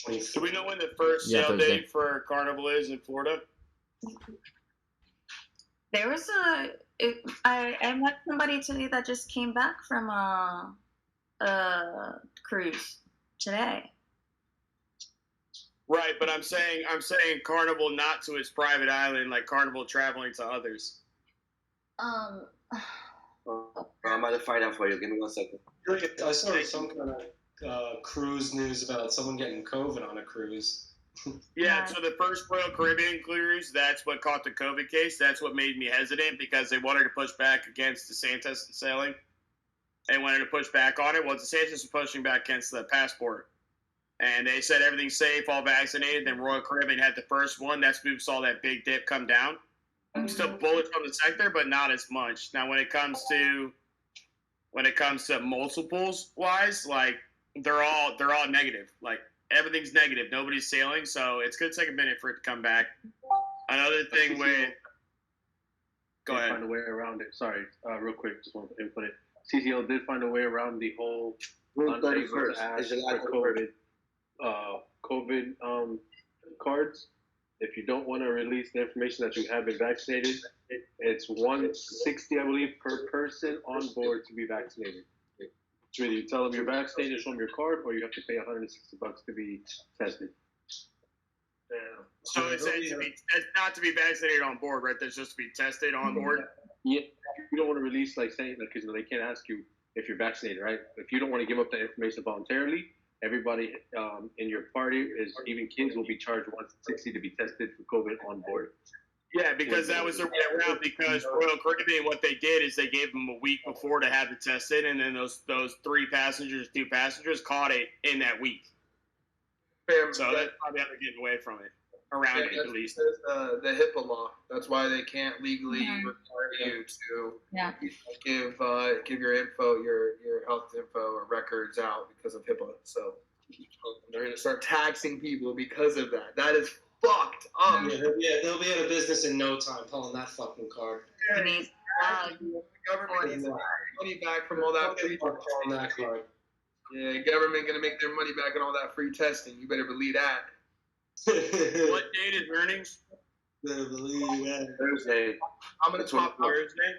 Do we know when the first Yeah, sale Thursday. date for Carnival is in Florida? There was I met somebody today that just came back from a cruise today. Right, but I'm saying Carnival not to its private island, like Carnival traveling to others. Um, I'm about to find out for you. Give me 1 second. I saw some kind of cruise news about someone getting COVID on a cruise. Yeah, so the first Royal Caribbean cruise, that's what caught the COVID case. That's what made me hesitant because they wanted to push back against DeSantis sailing. They wanted to push back on it. Well, DeSantis was pushing back against the passport. And they said everything's safe, all vaccinated. Then Royal Caribbean had the first one. That's when we saw that big dip come down. Still bullish on the sector, but not as much. Now, when it comes to multiples wise, like they're all negative. Like everything's negative. Nobody's sailing, so it's gonna take a minute for it to come back. Another thing with go ahead. Find a way around it. Sorry, real quick, just want to input it. CCL did find a way around the whole June unable 31st. to ask Is July for 31st. COVID cards. If you don't want to release the information that you have been vaccinated, it's $160, I believe, per person on board to be vaccinated. So either you tell them you're vaccinated, show them your card, or you have to pay $160 to be tested. So it's not to be vaccinated on board, right? That's just to be tested on board. Yeah, you don't want to release like saying that because they can't ask you if you're vaccinated, right? If you don't want to give up that information voluntarily, everybody in your party, even kids, will be charged $160 to be tested for COVID on board. Yeah, because that was the way around. Because Royal Caribbean, what they did is they gave them a week before to have it tested, and then those 2 passengers caught it in that week. So that's probably how they're getting away from it, around it at least. The HIPAA law. That's why they can't legally require you to give your info, your health info or records out because of HIPAA. So they're going to start taxing people because of that. That is fucked up. Yeah, they'll be out of business in no time pulling that fucking card. The government needs money back from all that free pulling that card. Yeah, government going to make their money back on all that free testing. You better believe that. What date is earnings? Better believe that. Thursday. I'm going to talk Thursday.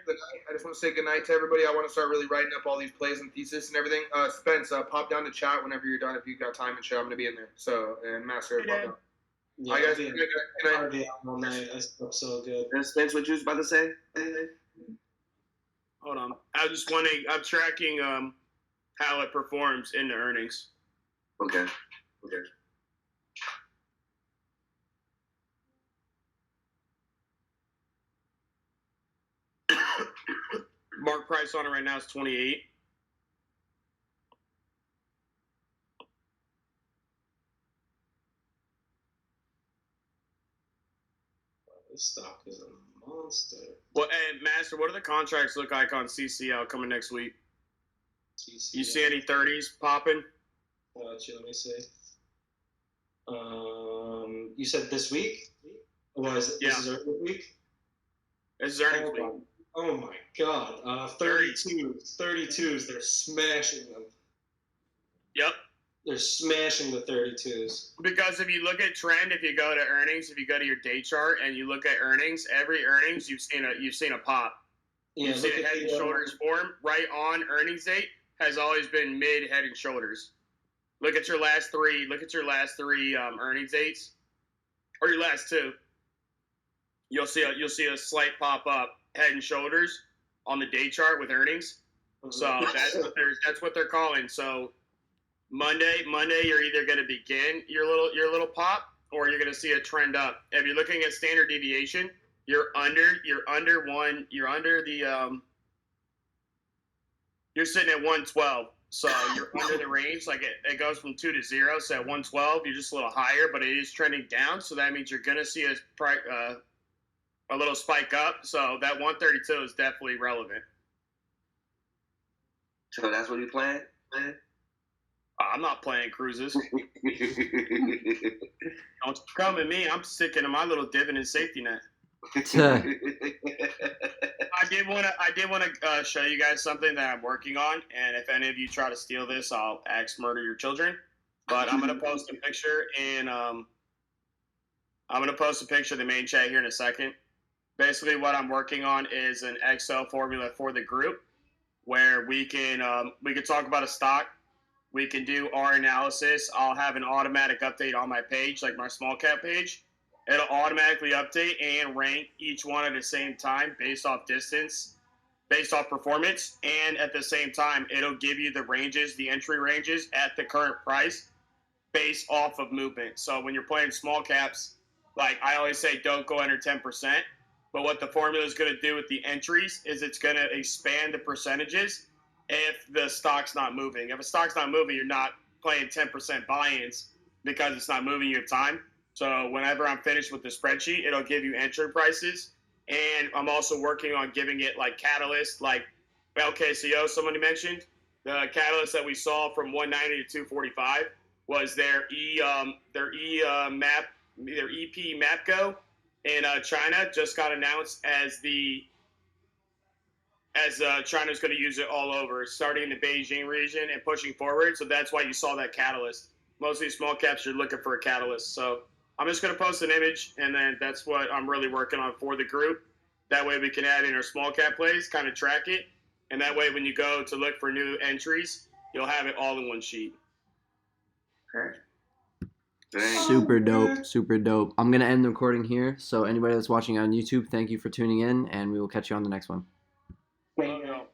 I just want to say good night to everybody. I want to start really writing up all these plays and thesis and everything. Spence, pop down to chat whenever you're done. If you've got time and shit, I'm going to be in there. So, and Master, pop down. Yeah, I guess good night. All night. I slept so good. Spence, what you was about to say? Hold on. I'm tracking how it performs in the earnings. Okay. Mark price on it right now is 28. This stock is a monster. Well, and Master, what do the contracts look like on CCL coming next week? You see any 30s popping? Let me see. You said this week? This is earnings week? This is earnings week. Oh my god. 32s. They're smashing them. Yep. They're smashing the 32s. Because if you look at trend, if you go to earnings, if you go to your day chart and you look at earnings, every earnings you've seen a pop. Yeah, you've seen a head and shoulders form right on earnings date has always been mid head and shoulders. Look at your last three. Earnings dates, or your last two. you'll see a slight pop up Head and Shoulders on the day chart with earnings. So that's what they're calling. So Monday, you're either going to begin your little pop, or you're going to see a trend up. If you're looking at standard deviation, you're sitting at 112. So you're under the range. Like it goes from 2 to 0. So at 112, you're just a little higher, but it is trending down. So that means you're going to see a little spike up. So that 132 is definitely relevant. So that's what you playing? I'm not playing cruises. Don't come at me. I'm sticking to my little dividend safety net. I did want to show you guys something that I'm working on, and if any of you try to steal this, I'll axe murder your children. But I'm gonna post a picture in of the main chat here in a second. Basically, what I'm working on is an Excel formula for the group, where we can talk about a stock. We can do our analysis. I'll have an automatic update on my page, like my small cap page. It'll automatically update and rank each one at the same time based off distance, based off performance, and at the same time, it'll give you the ranges, the entry ranges at the current price based off of movement. So when you're playing small caps, like I always say, don't go under 10%. But what the formula is going to do with the entries is it's going to expand the percentages if the stock's not moving. If a stock's not moving, you're not playing 10% buy-ins because it's not moving your time. So whenever I'm finished with the spreadsheet, it'll give you entry prices. And I'm also working on giving it like catalyst, like LKCO, somebody mentioned. The catalyst that we saw from 190 to 245 was their EP MAPCO in China just got announced as China's going to use it all over, starting in the Beijing region and pushing forward. So that's why you saw that catalyst. Most of these small caps, you're looking for a catalyst. So I'm just going to post an image, and then that's what I'm really working on for the group. That way we can add in our small cap plays, kind of track it. And that way when you go to look for new entries, you'll have it all in one sheet. Okay. Super dope, super dope. I'm going to end the recording here. So anybody that's watching on YouTube, thank you for tuning in, and we will catch you on the next one. Well,